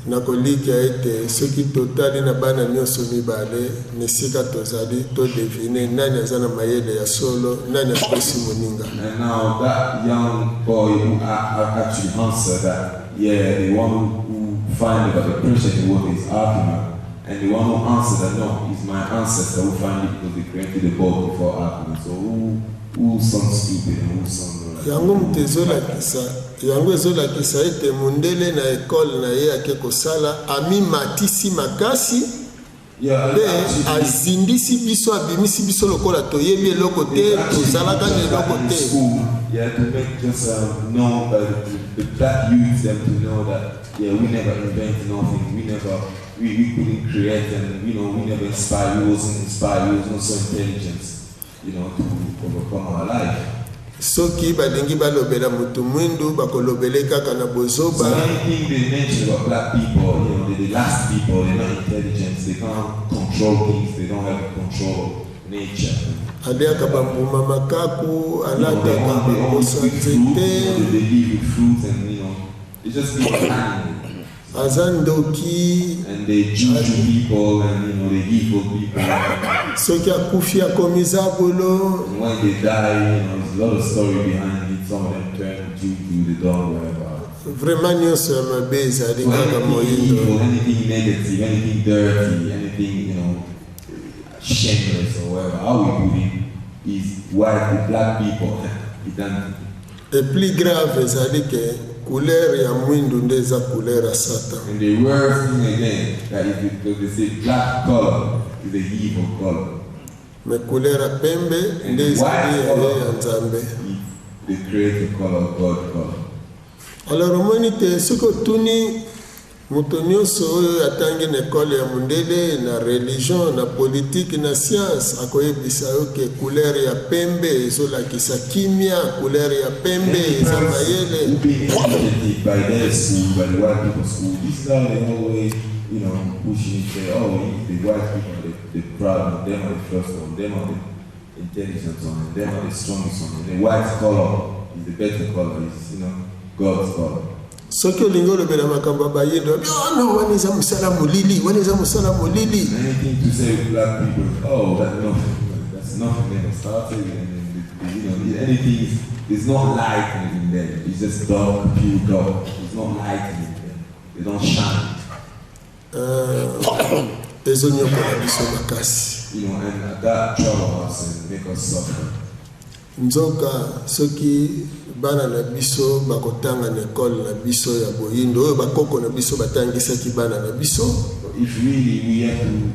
Nakolika ete soki totali na bana nyonso mibale nesika tozali to devine nani aza na mayele ya solo nani akosi moninga. And now that young boy who actually answered that, yeah, the one who find about the pressure in the water is Archimedes, and the one who answered that no, is my ancestor who find it because they created the boat before Archimedes. So who sounds stupid and who sounds yango mtezolakisa yango ezolakisa ete mundele na école na ye ake kosala ami matisi makasi azindisi biso abimisi biso lokola toyebi eloko te tozalaka na eloko te. Yeah, to make just know the black youth them to know that we never invented nothing, we couldn't create, and we never inspired, we wasn't inspired, we was not so intelligent, to overcome our life. Soki balingi balobela mutu mwindu bakolobele kaka na bozoba. So anything they mention about black people, they're the last people, they're not intelligent, they can't control things, they don't have to control nature. Aliaka bambuma makaku, alata bambosa nzete. They live with fruit and they just live with animals. Azandoki. And they juju people and they evil people. Soki akufi akomiza bolo. And when they die, there's a lot of story behind it. Some of them turn juju, they don't whatever. Vraiment nyonso ya mabe ezali kaka moyindo. Anything negative, anything dirty, anything shameless or whatever. How we put it is white with black people. Et plus grave ezali ke couleur ya mwindu nde eza couleur ya Satan. And the worst thing again, that is because they say black color is the evil color. Mais couleur ya pembe nde ezali ya Nzambe. They create the color of God color. Alors omoni te soki otuni moto nyonso oyo atangi na ekole ya mundele na religion na politique na science akoyebisa yo ke couleur ya pembe ezolakisa kimia, couleur ya pembe eza mayele. By their school, by the white people's school, this is how they always, pushing it, say, oh, the white people, they're proud of them, are the first one, them are intelligent one, and them are the strongest one. And the white color is the better color, is, you know, God's color. Soki olingolo bela makamba bayindo, no, waniza musala mulili, waniza musala mulili. Anything to say with black people, oh, that's nothing. They started, and you know, anything is not light in them. It's just dark, pure dark. It's not light in them. They don't shine. You know, and that trouble us and make us suffer. Nzoka soki bana na biso bakotanga na école na biso ya boyindo oyo bakoko na biso batangisaki bana na biso. If really we have to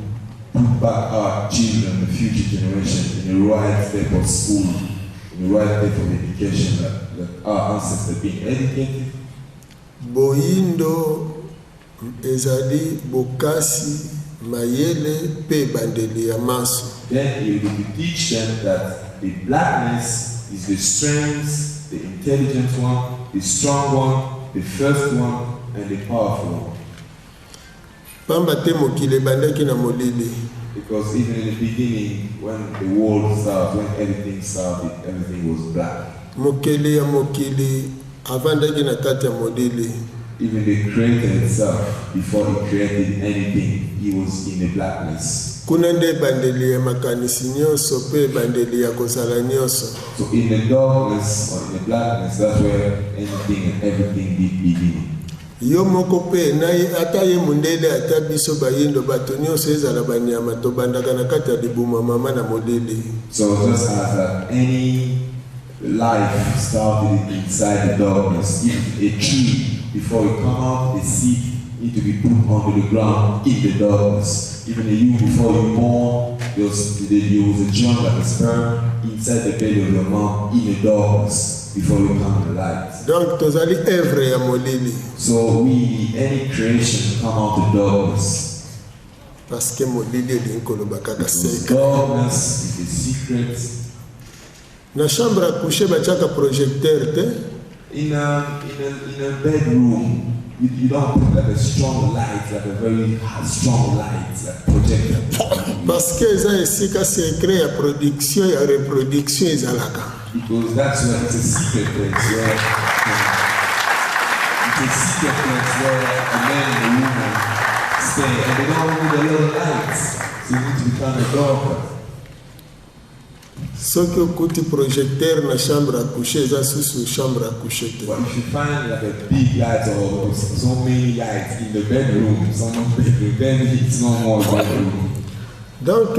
put back our children, the future generation, in the right step of school, in the right step of education, that our ancestors being educated. Boyindo ezali bokasi mayele pe bandeli ya maso. Then you will teach them that the blackness is the strength, the intelligent one, the strong one, the first one, and the powerful one. Pamba te mokile bandaki na molili. Because even in the beginning, when the world started, when everything started, everything was black. Mokele ya mokili avandaki na kati ya molili. Even the creator itself, before he created anything, he was in the blackness. Kunende bandeli ya makanisi nyonso pe bandeli ya kozala nyonso. So in the darkness or in the blackness, that's where anything and everything did begin. Yo moko pe na ata ye mundele ata biso bayindo bato nyonso ezala banyama to bandaka na kati ya libuma mama na molili. So just as that any life started inside the darkness, if a tree before it come out, the seed need to be put onto the ground in the darkness. Even you, before you born, there was a germ like a sperm inside the belly of your mom in the darkness before you come to light. Donc tozali œuvre ya molili. So any creation come out of darkness. Parce que molili elinkolo bakaka seka. Darkness is the secret. Na chambre à coucher bachaka projecteur te. In a bedroom, you don't put like a strong light, like a very strong light, like projector. Parce que ça esika secret ya production ya reproduction ezalaka. Because that's where it's a secret place where a man and a woman stay, and they don't need a lot of lights, so you need to be kind of darker. Soki okuti projecteur na chambre à coucher eza susu chambre à coucher te. But if you find like a big light or so many lights in the bedroom, then it's no more bedroom. Donc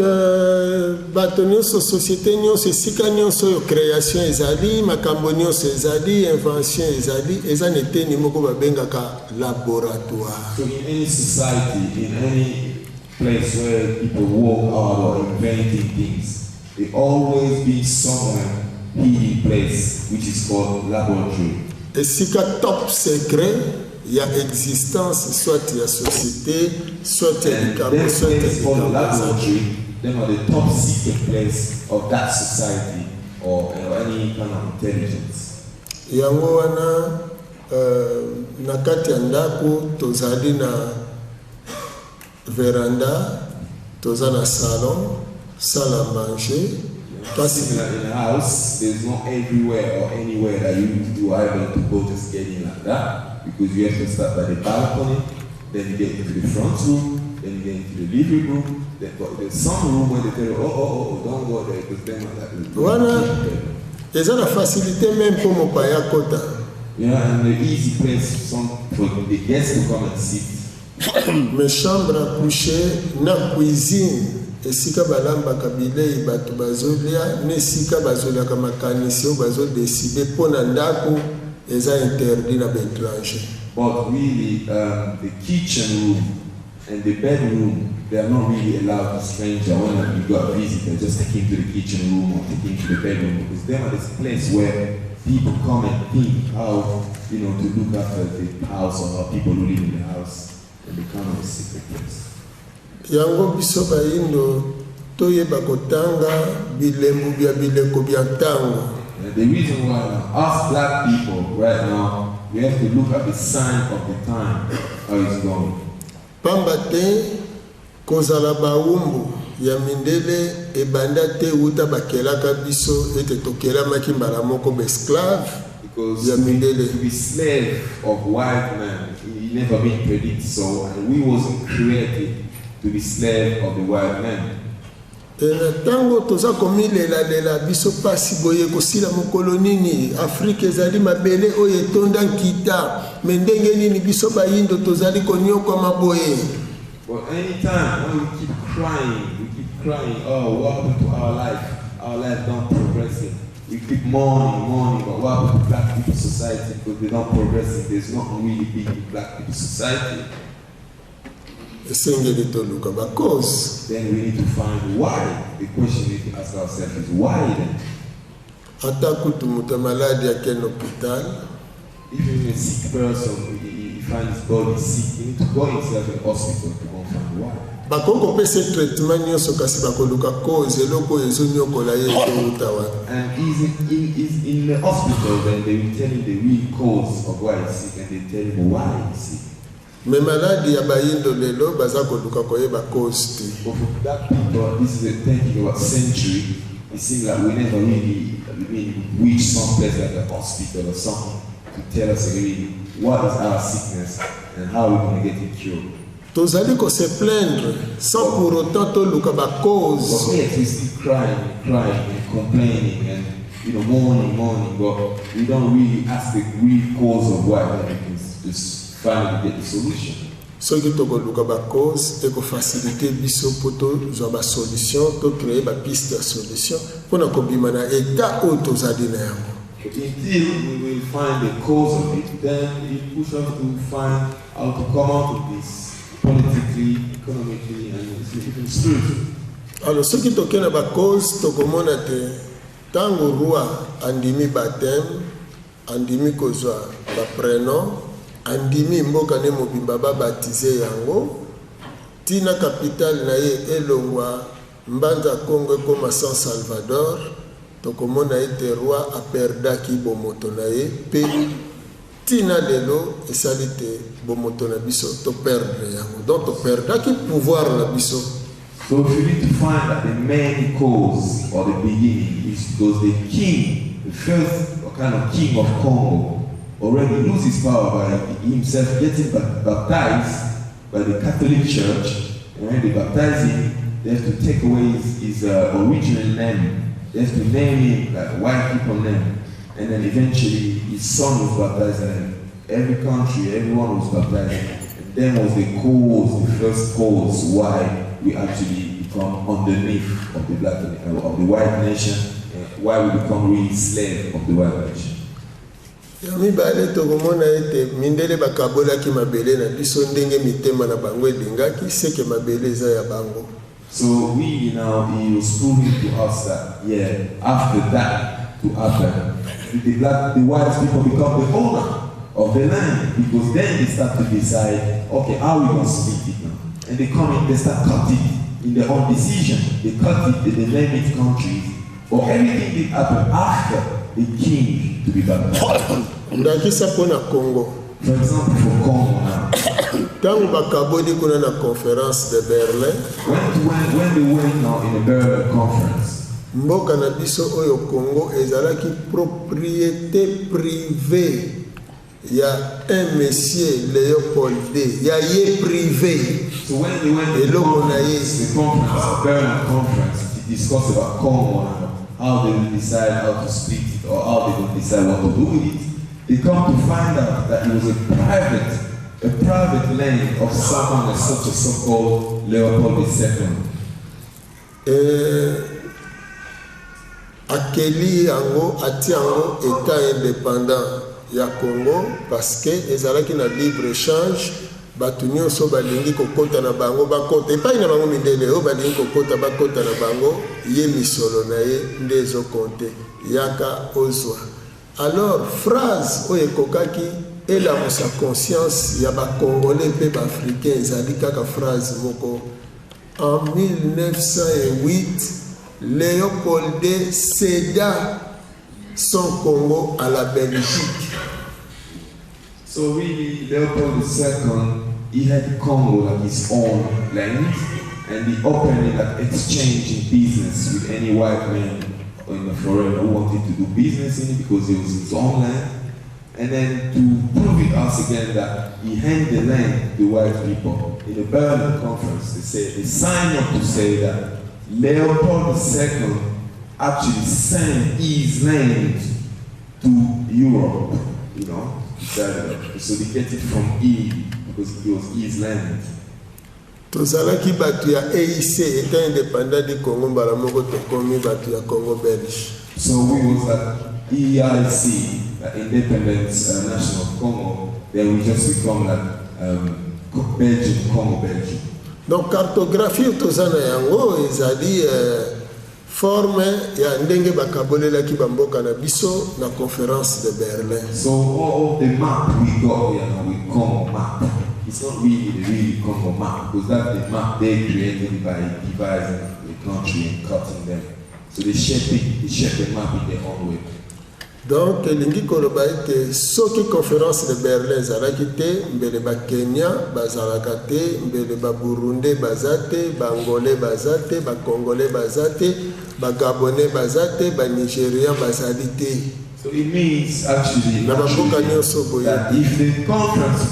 bato nyonso société nyonso esika nyonso oyo création ezali makambo nyonso ezali invention ezali eza neteni moko babengaka laboratoire. So in any society, in any place where people work hard or inventing things, there always be somewhere hidden place which is called laboratory. Esika top secret ya existence soit ya société soit ya and soit ya called laboratory. Them are the top secret place of that society or any kind of intelligence. Yango wana na kati ya ndako tozali na veranda, tozali na salon, salle à manger. In a house, there's not everywhere or anywhere that you are able to go just get in like that, because you have to start by the balcony, then you get into the front room, then you get into the living room. There's some room where they tell you, oh, don't go there because then voilà. There's a facilité même pour mon paya kota. Yeah, and the easy place for the guests to come and sit. Mes chambres à coucher, na cuisine. Esika balambaka bilei bato bazolia nesika bazolaka makanisi oyo bazodeside mpo na ndako eza interdit na baétranger. But really, the kitchen room and the bedroom, they are not really allowed to stranger when you got a visitor, just take him to the kitchen room or take him to the bedroom, because they are this place where people come and think how, to look after the house or how people who live in the house, and become a secret place. Yango biso bayindo toyeba kotanga bilembu bya bileko bya ntango. The reason why us black people right now, we have to look at the sign of the time, how it's going. Pamba te kozala baumbu ya mindele ebanda te uta bakelaka biso ete tokelamaki mbala moko esclave Because ya mindele. to be slave of white man, he never been predicted so, and we wasn't created to be slave of the white man. Na tango toza komilela biso pasi boye kosila mokolo nini Afrika ezali mabele oyo etonda nkita me ndenge nini biso bayindo tozali konyokwama boye. But anytime when we keep crying, oh, what happened to our life? Our life don't progress. We keep mourning, but what happened to black people society? Because they don't progress. There's not really big in black people society. Esengeli toluka ba cause. Then we need to find why. The question we need to ask ourselves is why then? Ata kutu muta maladi ya ken hospital. Even a sick person, he finds his body sick, he needs to go himself in the hospital to go find why. Bakoko pese treatment nyonso kasi bakoluka cause eloko ezonyokola ye utawa. And he's in the hospital, then they will tell him the real cause of why he's sick, and they tell him why he's sick. Me maladi ya bayindo lelo baza koluka koyeba cause te. But for black people, this is a thinking about century. It seems like we never really reach some place like a hospital or something to tell us really what is our sickness and how we're going to get it cured. Tozali ko se plaindre sans pour autant toluka ba cause. But yet we still crying and complaining and mourning, but we don't really ask the real cause of why we can just finally get the solution. Soki tokoluka ba cause eko faciliter biso poto zwa ba solution to créer ba piste de solution pona kobima na état o tozali na yango. But until we will find the cause of it, then it push us to find how to come out of this politically, economically, and even spiritually. Alors soki tokena ba cause tokomona te tango roi andimi baptême andimi kozwa ba prénom andimi mboka ne mobimba ba baptiser yango tina capitale na ye elongwa mbanza Congo koma San Salvador tokomona ete roi aperdaki bomoto na ye pe tina lelo esalite bomoto na biso to perdre yango donc to perdaki pouvoir na biso. So if you need to find that the main cause or the beginning is because the king, the first kind of king of Congo, already loses power by himself getting baptized by the Catholic Church. And when they baptize him, they have to take away his original name. They have to name him like white people name. And then eventually his son was baptized, and every country, everyone was baptized. And then was the cause, the first cause why we actually become underneath of the black of the white nation, why we become really slave of the white nation. Yami bale tokomona ete mindele bakabolaki mabele na biso ndenge mitema na bango elingaki seke mabele eza ya bango. So we now, he was proving to us that after that to happen, the white people become the owner of the land, because then they start to decide, okay, how we going to split it now? And they come in, they start cutting in their own decision. They cut it, they name it countries, or everything that happened after the king to be baptized. Ndakisa pona Congo. For example, for Congo now. Tango bakabodi kuna na conférence de Berlin. When they went now in the Berlin conference, mboka na biso oyo Congo ezalaki propriété privée ya un monsieur Léopold D. Ya ye privé. So when they went to the conference, Berlin conference, to discuss about Congo and how they will decide how to split it or how they will decide what to do with it, they come to find out that it was a private land of someone as such a so-called Leopold II. Akeli yango ati yango état indépendant ya Congo parce que ezalaki na libre échange batu nyonso balingi kokota na bango bakota epai na bango mindele oyo balingi kokota bakota na bango ye misolo na ye nde ezokonte yaka ozwa. Alors phrase oyo ekokaki elamusa conscience ya bacongolais mpe baafricain ezali kaka phrase moko. En 1908 Léopold D céda son Congo à la Belgique. So really, Leopold II, he had Congo like his own land, and the opening that exchanging business with any white man or in a foreigner who wanted to do business in it because it was his own land. And then to prove it us again that he handed the land to white people. In the Berlin conference, they signed up to say that Leopold II actually sent his land to Europe, you know, so they get it from him because it was his land. Tozalaki batu ya EIC étant indépendant du Congo balamoko tokomi batu ya Congo belge. So we was at EIC, the Independence National Congo, then we just become like Belgium, Congo, Belgium. Donc cartographie tozana yango ezali forme ya ndenge bakabolelaki bamboka na biso na conférence de Berlin. So all the map we got here now with Congo map. It's not really the real Congo map because that's the map they created by dividing the country and cutting them. So they shape the map in their own way. Donc elingi koloba ete soki conférence de Berlin ezalaki te mbele ba Kenya bazalaka te mbele ba Burundi baza te ba Angolais baza te ba Congolais baza te ba Gabonais baza te ba Nigériens bazali te. So it means actually that if the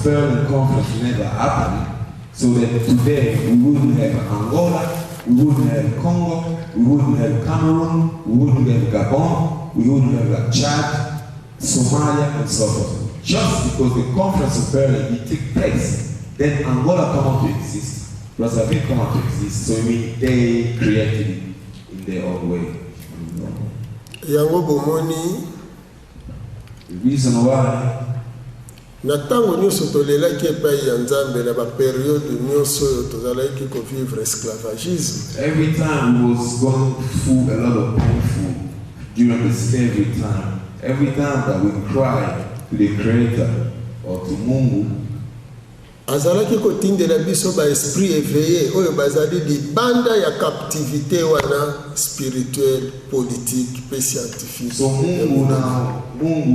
Berlin conference never happened, so that today we wouldn't have Angola, we wouldn't have Congo, we wouldn't have Cameroon, we wouldn't have Gabon, we wouldn't have Chad, Somalia, and so forth. Just because the conference of Berlin it took place, then Angola come out to exist, Brazzaville come out to exist. So I mean they created it in their own way. Yango bomoni. The reason why na tango nyonso tolelaki epai ya Nzambe na baperiode nyonso oyo tozalaki kovivre esclavagisme. Every time we was going through a lot of painful during the slavery time, every time that we cried to the Creator or to Mungu, azalaki kotindela biso ba esprit éveillé oyo bazali libanda ya captivité wana spirituelle, politique et scientifique. So Mungu,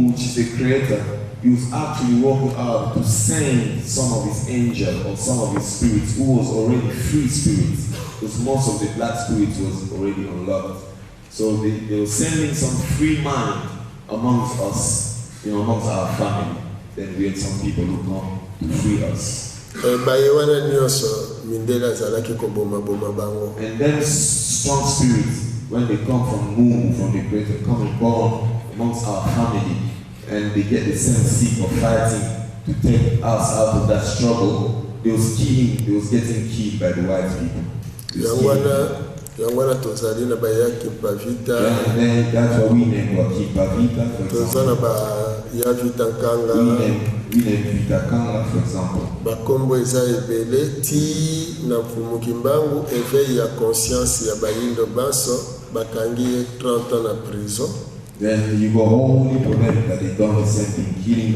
which is the Creator, he was actually working out to send some of his angels or some of his spirits who was already free spirits, because most of the black spirits was already unlocked. So they were sending some free mind amongst us, amongst our family. Then we had some people who come to free us. And then strong spirits, when they come from Mungu, from the Creator, come and born amongst our family, and they get the same seek of fighting to take us out of that struggle, they was getting killed by the white people. Yangwana tozali na bayaki Pavita. And then that's why we named Pavita, for example. Tozana ba Yavita Kanga. We named Vita Kanga, for example. Bakombo eza ebele ti na Mfumukimbangu éveil ya conscience ya Bayindo Banso bakangi 30 ans na prison. Then you go all into them that they done the same thing, killing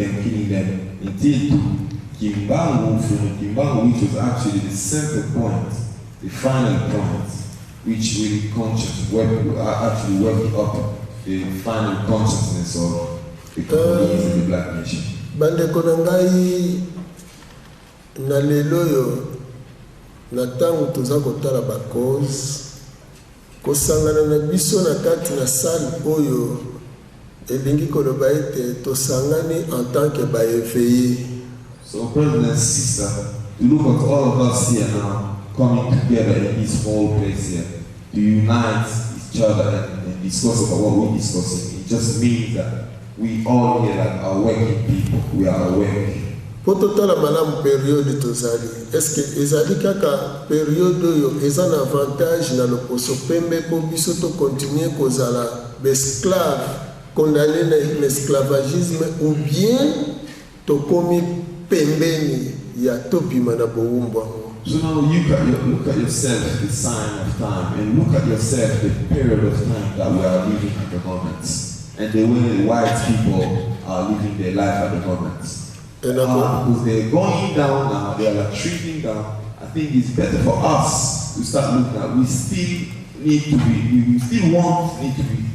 them until Kimbangu, Mfumukimbangu, which was actually the center point, the final point, which really actually working up the final consciousness of the Congolese and the black nation. Bandeko na ngai na lelo yo na tango toza kotala ba cause kosangana na biso na kati na salle oyo elingi koloba ete tosangani en tant que ba éveillé. So brothers and sisters, you look at all of us here now coming together in this small place here to unite each other and discuss about what we're discussing. It just means that we all here are working people. We are awake. Pototala malamu période tozali. Est-ce que ezali kaka période oyo eza na avantage na loposo pembe po biso to continuer kozala esclave condamné na l'esclavagisme ou bien to komi pembeni ya topima na boumbwa. So now look at yourself, the sign of time, and look at yourself, the period of time that we are living at the moment, and the way the white people are living their life at the moment. Because they're going down now, they are retreating down. I think it's better for us to start looking at. We still need to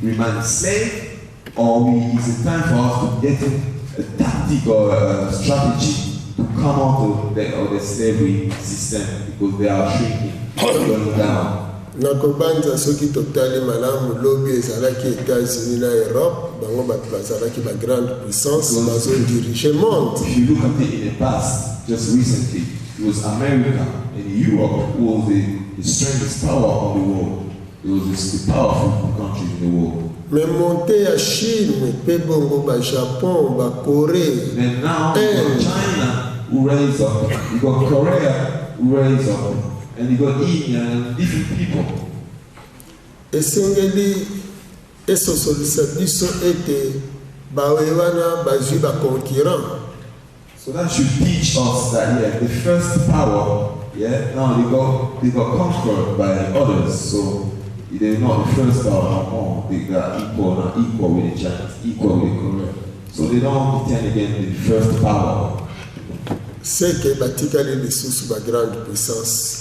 remain slave, or is it time for us to get a tactic or a strategy to come out of the slavery system because they are shrinking, going down. Nakobanza soki totali malamu lobby ezalaki États-Unis na Europe bango bato bazalaki ba grande puissance bazo diriger monde. If you look at it in the past, just recently, it was America and Europe who was the strongest power of the world. It was the powerful countries in the world. Mais monter à Chine, pe bongo ba Japon, ba Corée. Then now you got China who raise up, you got Korea who raise up, and you got India and different people. Esengeli esosolisa biso ete bawewana bazwi ba concurrent. So that should teach us that the first power, now they got conquered by others. So they're not the first power no more. They are equal with the Chinese, equal with the Koreans. So they don't pretend again the first power. C'est que batikali lisusu ba grande puissance.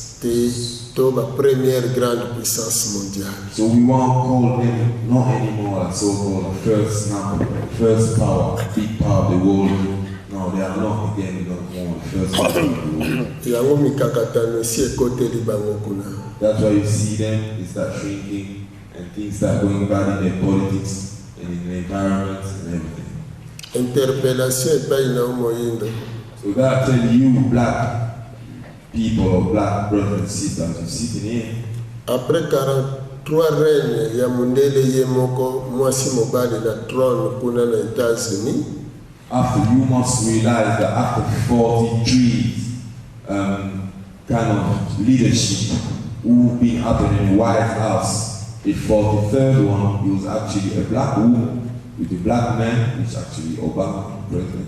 To ba première grande puissance mondiale. So we won't call them not anymore like so-called first number, first power, big power of the world. No, they are not again more the first power of the world. Yango mikakatano si ekoteli bango kuna. That's why you see them is that shrinking and things that going bad in their politics and in the environment and everything. Interpellation epai na moyindo. So that tell you black people or black brothers and sisters who sitting here. Après 43 règnes ya mundele ye moko mwasi mobali na trône kuna na États-Unis. After you must realize that after 43 kind of leadership who been happening in the White House, the 43rd one, he was actually a black woman with a black man, which actually Obama president.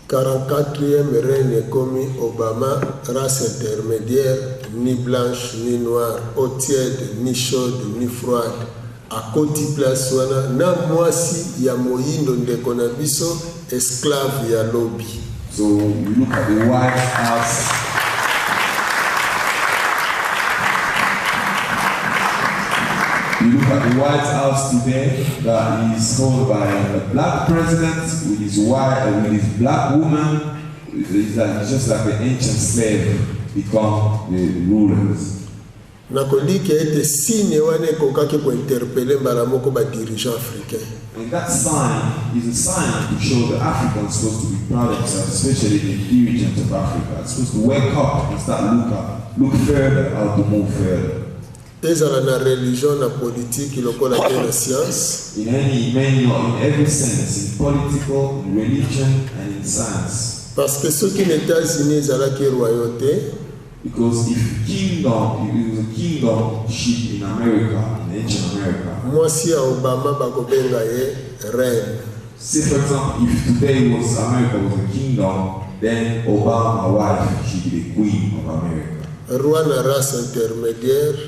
44e règne commis Obama, race intermédiaire, ni blanche, ni noire, eau tiède, ni chaude, ni froide. À côté place wana, na mwasi ya moyindo ndeko na biso, esclave ya lobby. So you look at the White House. You look at the White House today that is held by a black president with his wife, with his black woman. It's just like the ancient slave become the rulers. Nakoliki ete signe wane kokaki ko interpeller mbala moko ba dirigeant africain. And that sign is a sign to show that Africans are supposed to be proud of themselves, especially the dirigents of Africa. It's supposed to wake up and start look further, how to move further. Ezala na religion na politique lokola te na science. In every sense, in political, in religion, and in science. Parce que ceux qui n'États-Unis ezalaki royauté. Because if it was a kingdomship in America, in ancient America. Mwasi ya Obama bakobenga ye reine. Say for example, if today America was a kingdom, then Obama's wife should be the queen of America. Roi na race intermédiaire,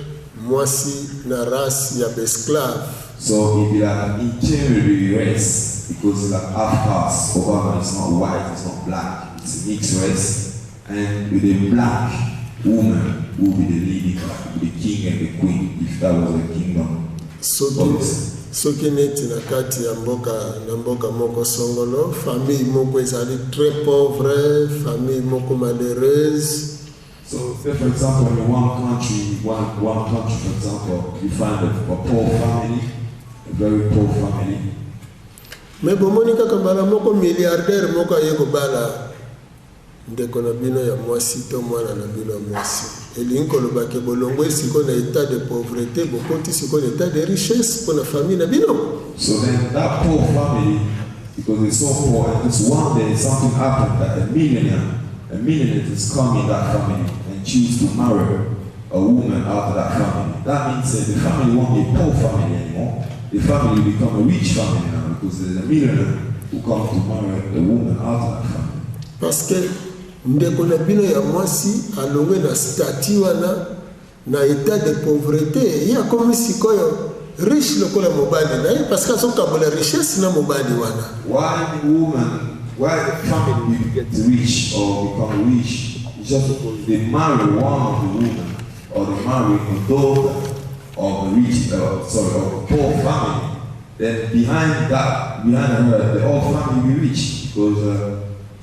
mwasi na race ya esclave. So it'd be like an intermediary race because like half caste. Obama is not white, it's not black, it's a mixed race, and with a black woman who will be the leading, the king and the queen, if that was a kingdom. Soki neti na kati ya mboka moko songolo, famille moko ezali très pauvre, famille moko malheureuse. So say for example in one country, for example, you find a poor family, a very poor family. Mais bomoni kaka mbala moko milliardaire moko ayeko bala ndeko na bino ya mwasi to mwana na bino ya mwasi. Elingi kolobake bolongo esiko na état de pauvreté, bokoti siko na état de richesse pour la famille na bino. So then that poor family, because they're so poor, and just one day something happened that a millionaire is come in that family and choose to marry a woman out of that family. That means that the family won't be a poor family anymore. The family will become a rich family now because there's a millionaire who comes to marry a woman out of that family. Parce que ndeko na bino ya mwasi alongwe na statut wana na état de pauvreté ya komi sikoyo riche lokola mobali na ye parce que azokabola richesse na mobali wana. Why the family will get rich or become rich is just because they marry one of the women or they marry a daughter of the rich, of a poor family. Then behind her, the whole family will be rich because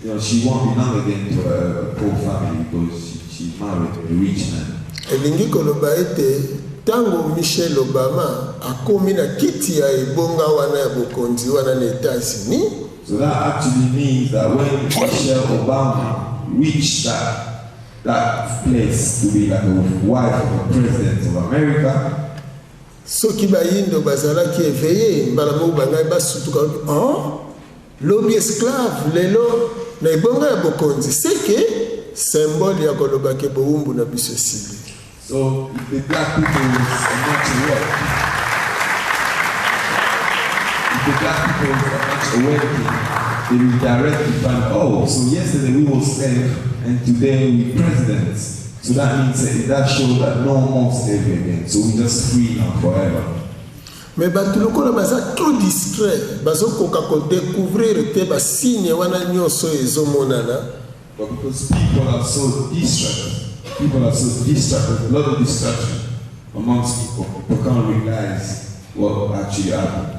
You know, she won't belong again to a poor family because she married a rich man. elingi koloba ete tango Michelle Obama akomi na kiti ya ebonga wana ya bokonzi wana na États-Unis. So that actually means that when Michelle Obama reached that place to be like a wife of a president of America, soki bayindo bazalaki éveillé mbala mo bangai basutuka lobi esclave lelo na ebonga ya bokonzi seke symbole ya koloba ke bowumbu na biso sili. so if the black people are not awakening, they will directly find, oh, so yesterday we were slaves and today we presidents. So that means that shows that no more slavery again. So we just free now forever. Mais bato lokola baza trop distrait bazokoka kodécouvrir te basigne wana nyonso ezomonana. But because people are so distracted, a lot of distraction amongst people can't realize what actually happened.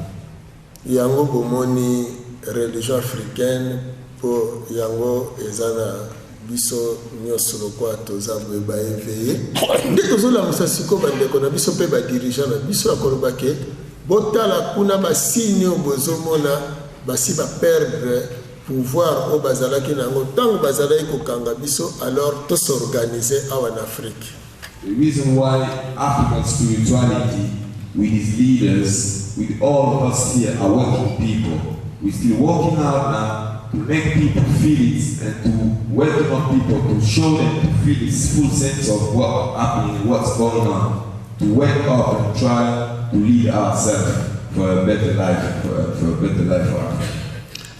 Yango bomoni religion africaine po yango ezana biso nyonso lokwa toza ba éveillé nde tozolamusa siko bandeko na biso pe ba dirigeant na biso akoloba ke botala kuna basigne bozomona basi ba perdre pouvoir au bazalaki nango tango bazalaki kokanga biso alors to s'organiser awa en Afrique. The reason why African spirituality with its leaders, with all of us here are working people, we're still working out now to make people feel it and to welcome on people, to show them to feel this full sense of what's happening, what's going on, to wake up and try to lead ourselves for a better life, for a better life for Africa.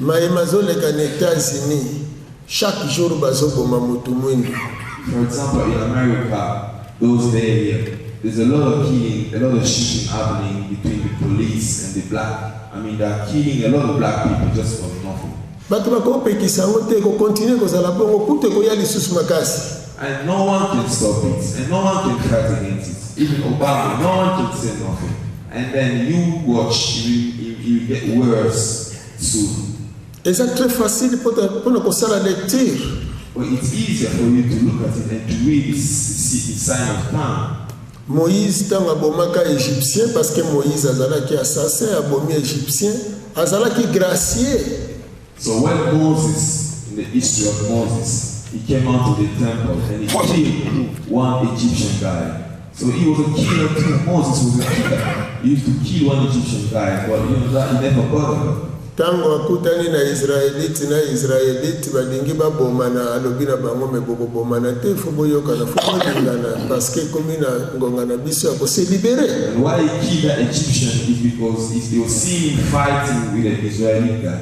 Maïmazoleka na États-Unis, chaque jour bazoboma mutu mwingi. For example, in America, those days, there's a lot of killing, a lot of shooting happening between the police and the black. I mean, they're killing a lot of black people just for nothing. Bato bakopekisa yango te kokontinue kozala bongo kute koya lisusu makasi. And no one can stop it, and no one can fight against it. Even Obama, no one can say nothing. And then you watch, you get worse soon. Et c'est très facile pour nous faire la lecture. But it's easier for you to look at it and to read the sign of time. Moïse tant abomaka égyptien parce que Moïse azalaki assassin abomi égyptien azalaki gracié. So when Moses, in the history of Moses, he came out to the temple and he killed one Egyptian guy. So he was a killer too. Moses was a killer. He used to kill one Egyptian guy, but you know that he never bothered him. Tango akutani na Israelite balingi babomana alobi na bango meboko bomana te fubo yokana fubo lingana parce que komi na ngonga na biso ya se libérer. And why he killed that Egyptian is because he was seen fighting with an Israeli guy.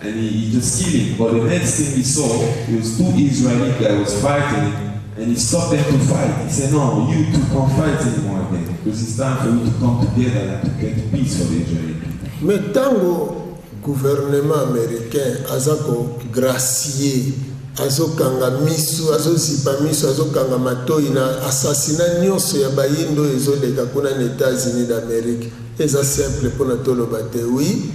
And he just killed him. But the next thing he saw, it was two Israeli guys fighting him, and he stopped them to fight. He said, no, you two can't fight anymore again, because it's time for you to come together and to get peace for the Israeli people. Mais tango gouvernement américain azako gracier azokanga misu azozipa misu azokanga matoi na assassinat nyonso ya bayindo ezoleka kuna na États-Unis d'Amérique. Eza simple pona toloba te oui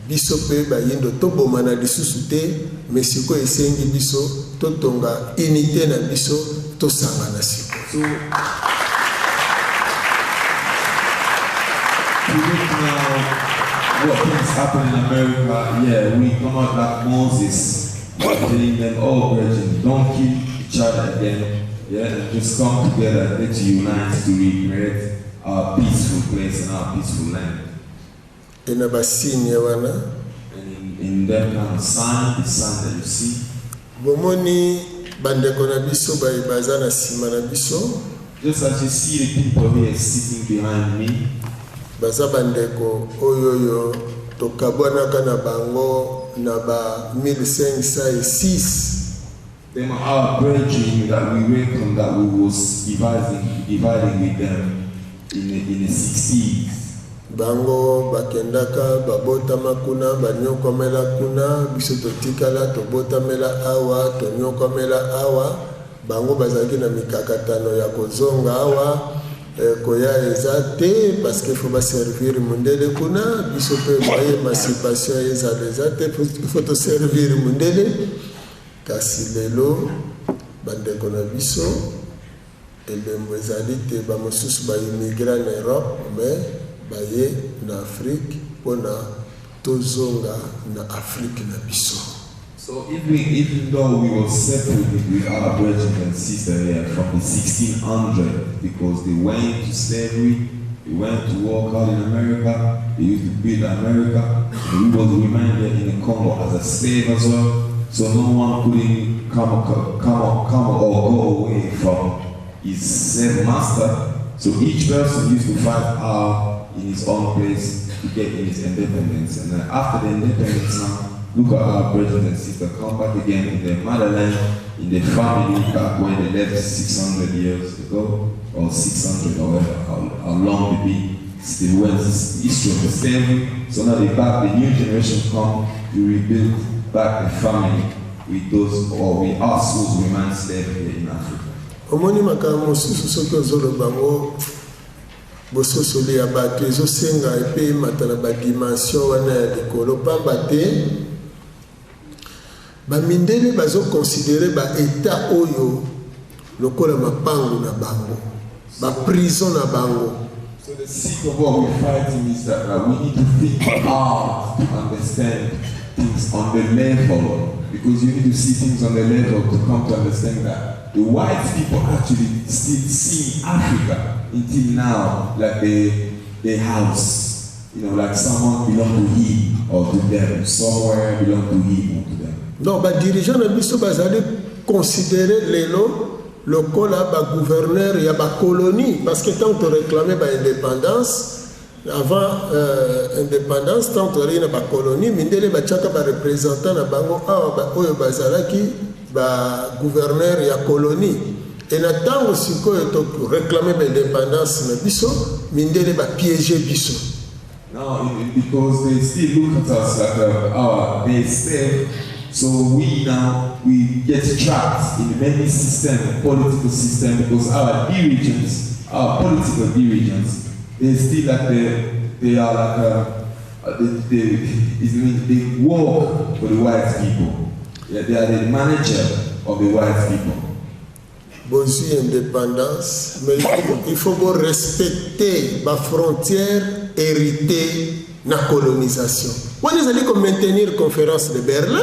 biso pe bayindo tobomana lisusu te mais siko esengi biso totonga unité na biso tosangana siko. So to look now what things happen in America, yeah, we come out like Moses, telling them, oh, brethren, don't kill each other again, yeah, and just come together and let's unite to recreate our peaceful place and our peaceful land. And in that kind of sign, the sign that you see, bomoni bandeko na biso baza na sima na biso, just as you see the people here sitting behind me, baza bandeko oyoyo tokabwanaka na bango na ba 1506. them are our brethren that we reckon that we was dividing with them in the 60s. Bango bakendaka babotama kuna banyokomela kuna biso totikala tobotamela awa tonyokomela awa bango bazalaki na mikakatano ya kozonga awa koya eza te parce que faut servir mundele kuna biso pe moye emancipation eza te faut servir mundele kasi lelo bandeko na biso elembo ezali te bamosusu baimmigra na Europe mais baye na Afrique mpona tozonga na Afrique na biso. So even though we were separated with our brothers and sisters here from the 1600 because they went to slavery, they went to work out in America, they used to build America, and we was reminded in the Congo as a slave as well. So no one couldn't come or go away from his slave master. So each person used to fight out in his own place to get his independence. And then after the independence now, look at our brothers and sisters come back again in their motherland, in their family back when they left 600 years ago, or 600 or whatever, how long they be. Still went history of the slavery. So now they back, the new generation come to rebuild back the family with those, or with us who remain slaves here in Africa. Omoni makambo susu soki ozoloba ngo bososoli ya bato ezosenga epe mata na badimension wana ya likolo pamba te bamindele bazoconsidere baétat oyo lokola mapango na bango baprison na bango. So the secret of what we're fighting is that we need to think hard to understand things on the level, because you need to see things on the level to come to understand that the white people actually still see Africa until now like the house, you know, like someone belong to him or to them, somewhere belong to him or to them. Non, ba dirigeant na biso bazali considérer lelo lokola ba gouverneur ya ba colonie, parce que tant on réclamait ba indépendance avant indépendance, tant on rien ba colonie mindele ba chaka ba représentant na bango awa ba oyo bazalaki ba gouverneur ya colonie. Et na tango sikoyo to réclamer ba indépendance na biso mindele ba piéger biso. No, because they still look at us like they say. So we get trapped in many systems, political system, because our dirigents, our political dirigents, they still like they work for the white people. Yeah, they are the manager of the white people. Bonjour indépendance, mais il faut respecter la frontière héritée de la colonisation. When is it maintenir la conférence de Berlin?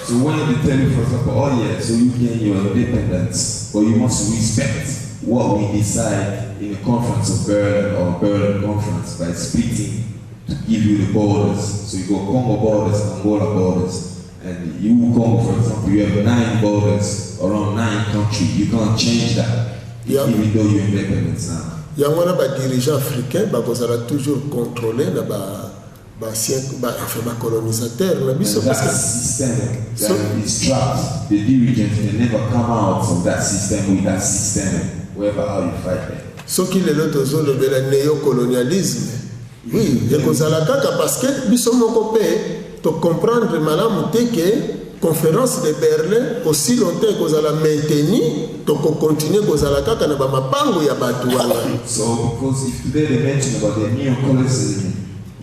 So when they tell you, for example, oh yeah, so you gain your independence, but you must respect what we decide in the conference of Berlin or Berlin conference by splitting to give you the borders. So you go Congo borders, Angola borders, and you Congo, for example, you have 9 borders around 9 countries. You can't change that, even though you're independent now. Il y a un dirigeant africain qui a toujours contrôlé colonisateur. That system that is trapped, the dirigents can never come out from that system with that system, wherever how you fight them. Ce qui est l'autre zone de la néocolonialisme. Oui, et parce que nous sommes to comprendre malamu te que conférence de Berlin aussi longtemps que vous allez maintenir to continuer que vous allez kaka na ba mapango ya batu wana. So because if today they mention about the neocolonialism,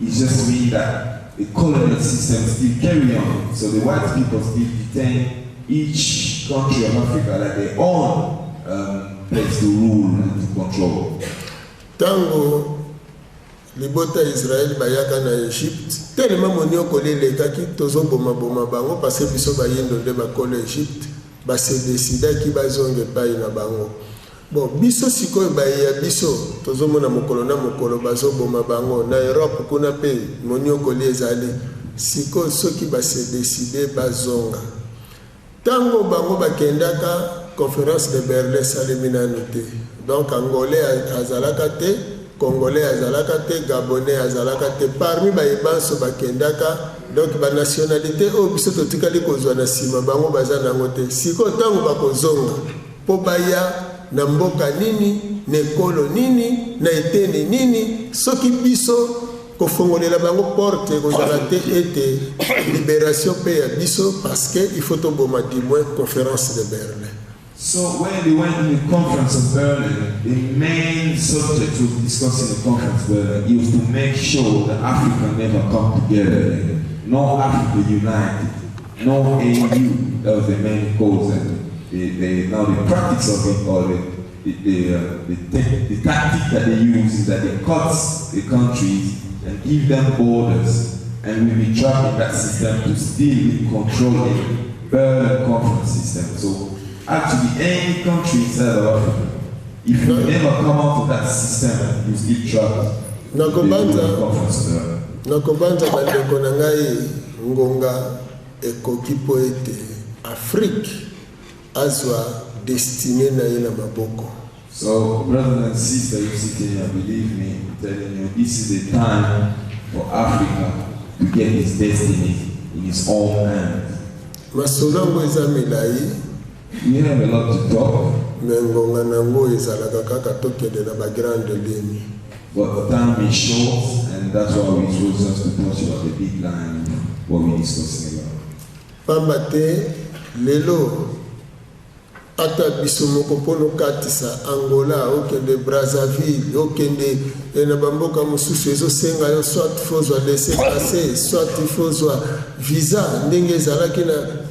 it just means that the colonial system still carry on. So the white people still detain each country of Africa like their own place to rule and to control. Tango libota Israël bayaka na Égypte tellement monio kolé lekaki tozo boma bango parce que biso bayendo de bakole Égypte ba se décida ki bazonge pai na bango. Bon biso sikoyo baya biso tozo mona mokolo na mokolo bazo boma bango na Europe kuna pe monio kolé ezali sikoyo soki ba se décider bazonga. Tango bango bakendaka conférence de Berlin salimina noté. Donc angolais azalaka te, congolais azalaka te, gabonais azalaka te, parmi bayebanso bakendaka. Donc ba nationalité o biso totikali kozwa na sima bango baza nango te. Siko tango bakozonga po baya na mboka nini, na ekolo nini, na eteni nini, soki biso kofongolela bango porte kozala te ete libération pe ya biso parce que il faut toboma du moins conférence de Berlin. So when they went to the conference of Berlin, the main subject was discussing the conference of Berlin. It was to make sure that Africa never come together, no Africa united. no AU, that was the main cause, and now the practice of it, or the tactic that they use is that they cut the countries and give them borders, and we be trapped in that system to still control the Berlin Conference system. So actually, any country inside of Africa, if you never come out of that system, you still trapped. Nakobanza bandeko na ngai ngonga ekoki po ete Afrique azwa destiné na ye na maboko. So brothers and sisters, you sitting here, believe me, I'm telling you, this is the time for Africa to get his destiny in his own hands. Masolongo eza milai. We have a lot to talk. Mengonga nango ezalaka kaka tokende na ba grande ligne. But the time is short, and that's why we chose us to touch about the big line, what we're discussing about. Pambate lelo ata biso moko pono katisa Angola okende Brazzaville okende na bamboka mosusu ezosenga yo soit fozwa laisser passer soit fozwa visa ndenge ezalaki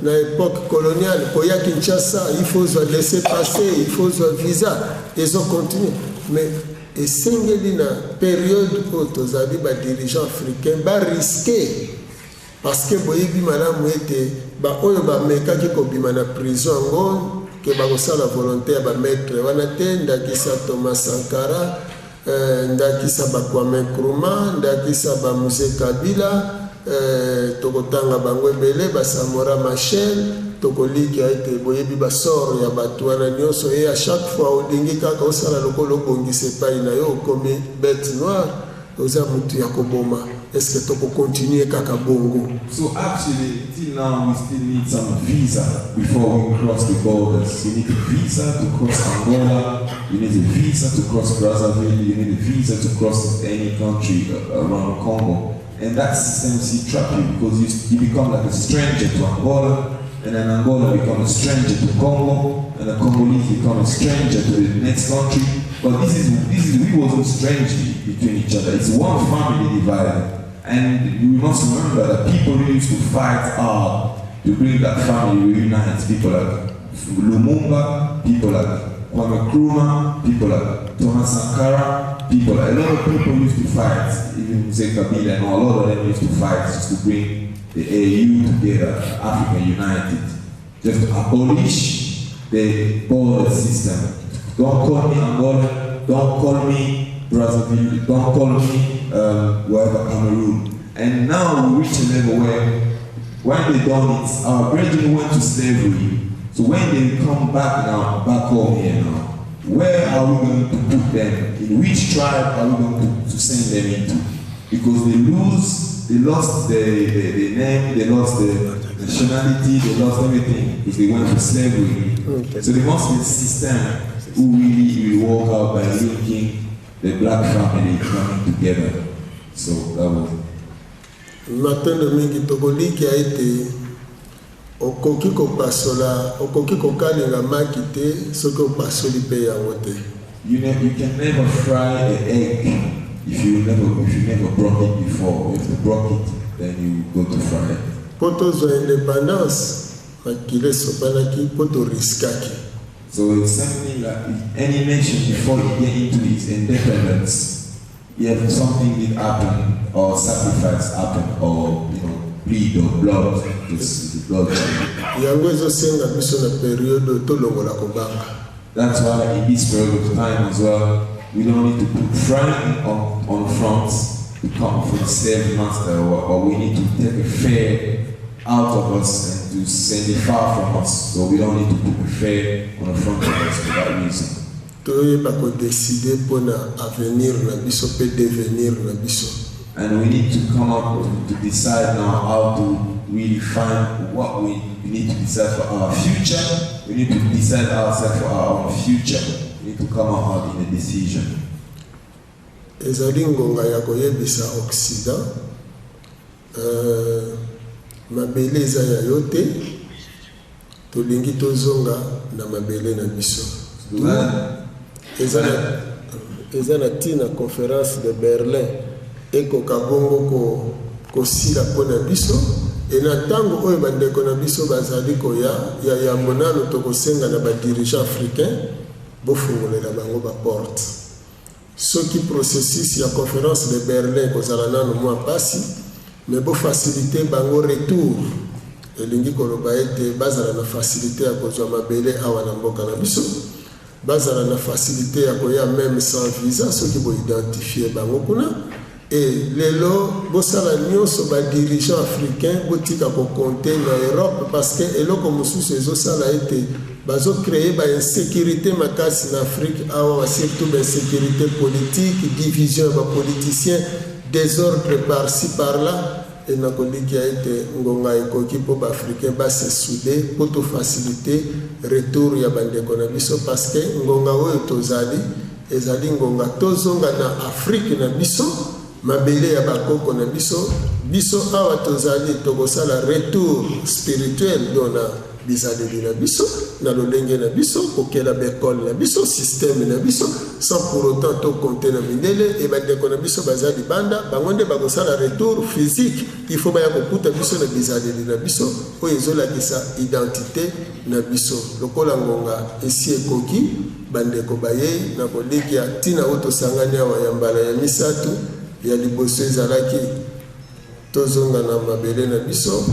na époque coloniale koya Kinshasa il fozwa laisser passer il fozwa visa ezo continue mais esengeli na période oyo tozali ba dirigeant africain ba risquer parce que boyebi malamu ete ba oyo bamekaki kobima na prison ngo que bakosala volonté ya bametre wana te ndakisa Thomas Sankara ndakisa Kwame Nkrumah ndakisa Mzee Kabila tokotanga bango ebele Samora Machel tokoliki ete boyebi basor ya bato wana nyonso et à chaque fois olingi kaka osala lokolo bongisa epai na yo okomi bête noire oza mutu ya koboma. Est-ce que tu peux continuer kaka bongo? So actually, till now we still need some visa before we cross the borders. You need a visa to cross Angola, you need a visa to cross Brazzaville, you need a visa to cross any country around Congo. And that system will trap you because you become like a stranger to Angola, and then Angola become a stranger to Congo, and the Congolese become a stranger to the next country. But this is we wasn't strange between each other. It's one family divided. And we must remember that people who used to fight hard to bring that family reunites. People like Lumumba, people like Kwame Nkrumah, people like Thomas Sankara, people like a lot of people used to fight, even Mzee Kabila and a lot of them used to fight just to bring the AU together, Africa united, just to abolish the border system. Don't call me Angola, don't call me Brazzaville, don't call me whatever, Cameroon. And now we reach a level where when they done it, our brethren went to slavery. So when they come back home here now, where are we going to put them? In which tribe are we going to send them into? Because they lost the name, they lost the nationality, they lost everything if they went to slavery. Okay. So there must be a system who really will walk out by linking the black family coming together. So that was it. Matendo mingi tokoliki a été okoki kopasola okoki kokalinga maki te soki opasoli pe yango te. You can never fry the egg if you never broke it before. If you broke it, then you go to fry it. Poto zo independence makile sopanaki poto riskaki. So it's something like any nation before you get into its independence, you have something that happen or sacrifice happen or bleed or blood. It's blood. Yango ezosenga biso na periode tolongola kobanga. That's why in this period of time as well, we don't need to put frying on front to come for the slave master, or we need to take a fare out of us and to send it far from us. So we don't need to put a fare on the front of us for that reason. And we need to come up to decide now how to really find what we need to decide for our future. We need to decide ourselves for our own future. We need to come out in a decision. Ezali ngonga ya koyebisa Occident mabele eza ya yote tolingi tozonga na mabele na biso. Eza na tina conférence de Berlin eko kabongo ko sila pona biso et na tango oyo bandeko na biso bazali koya ya yambo nano tokosenga na badirigeant africain bofungolela bango baporte soki processus ya conférence de Berlin kozala nano mwa pasi mais bofacilite bango retour elingi koloba ete bazala na facilité ya kozwa mabele awa na mboka na biso bazala na facilité ya koya même sans visa soki boidentifie bango kuna et lelo bosala nyonso badirigeant africain botika kokonte na Europe parce que eloko mosusu ezosala ete bazocreye bainsécurité makasi na Afrique awa surtout bainsécurité politique division ya bapoliticien désordre par-ci par-là et nakoliki ete ngonga ekoki mpo baafricain base soude mpo tofacilité retour ya bandeko na biso parce que ngonga oyo tozali ezali ngonga tozonga na Afrique na biso mabele ya bakoko na biso biso awa tozali tokosala retour spirituel dona bizaleli na biso na lolenge na biso kokela bekole na biso système na biso sans pour autant to compter na mindele et bandeko na biso bazali banda bango nde bakosala retour physique il faut baya kokuta biso na bizaleli na biso oyo ezolakisa identité na biso lokola ngonga esi ekoki bandeko bayei na koleki ya ntina oyo tosangani awa ya mbala ya misato ya liboso ezalaki tozonga na mabele na biso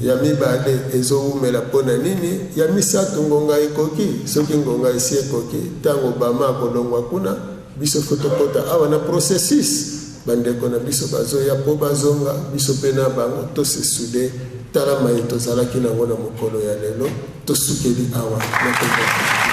ya mibale ezowumela mpona nini ya misato ngonga ekoki soki ngonga esi ekoki ntango bama akolongwa kuna biso fotokota awa na processus bandeko na biso bazoya mpo bazonga biso mpe na bango tosesude tala mai tozalaki nango na mokolo ya lelo tosukeli awa na kongo.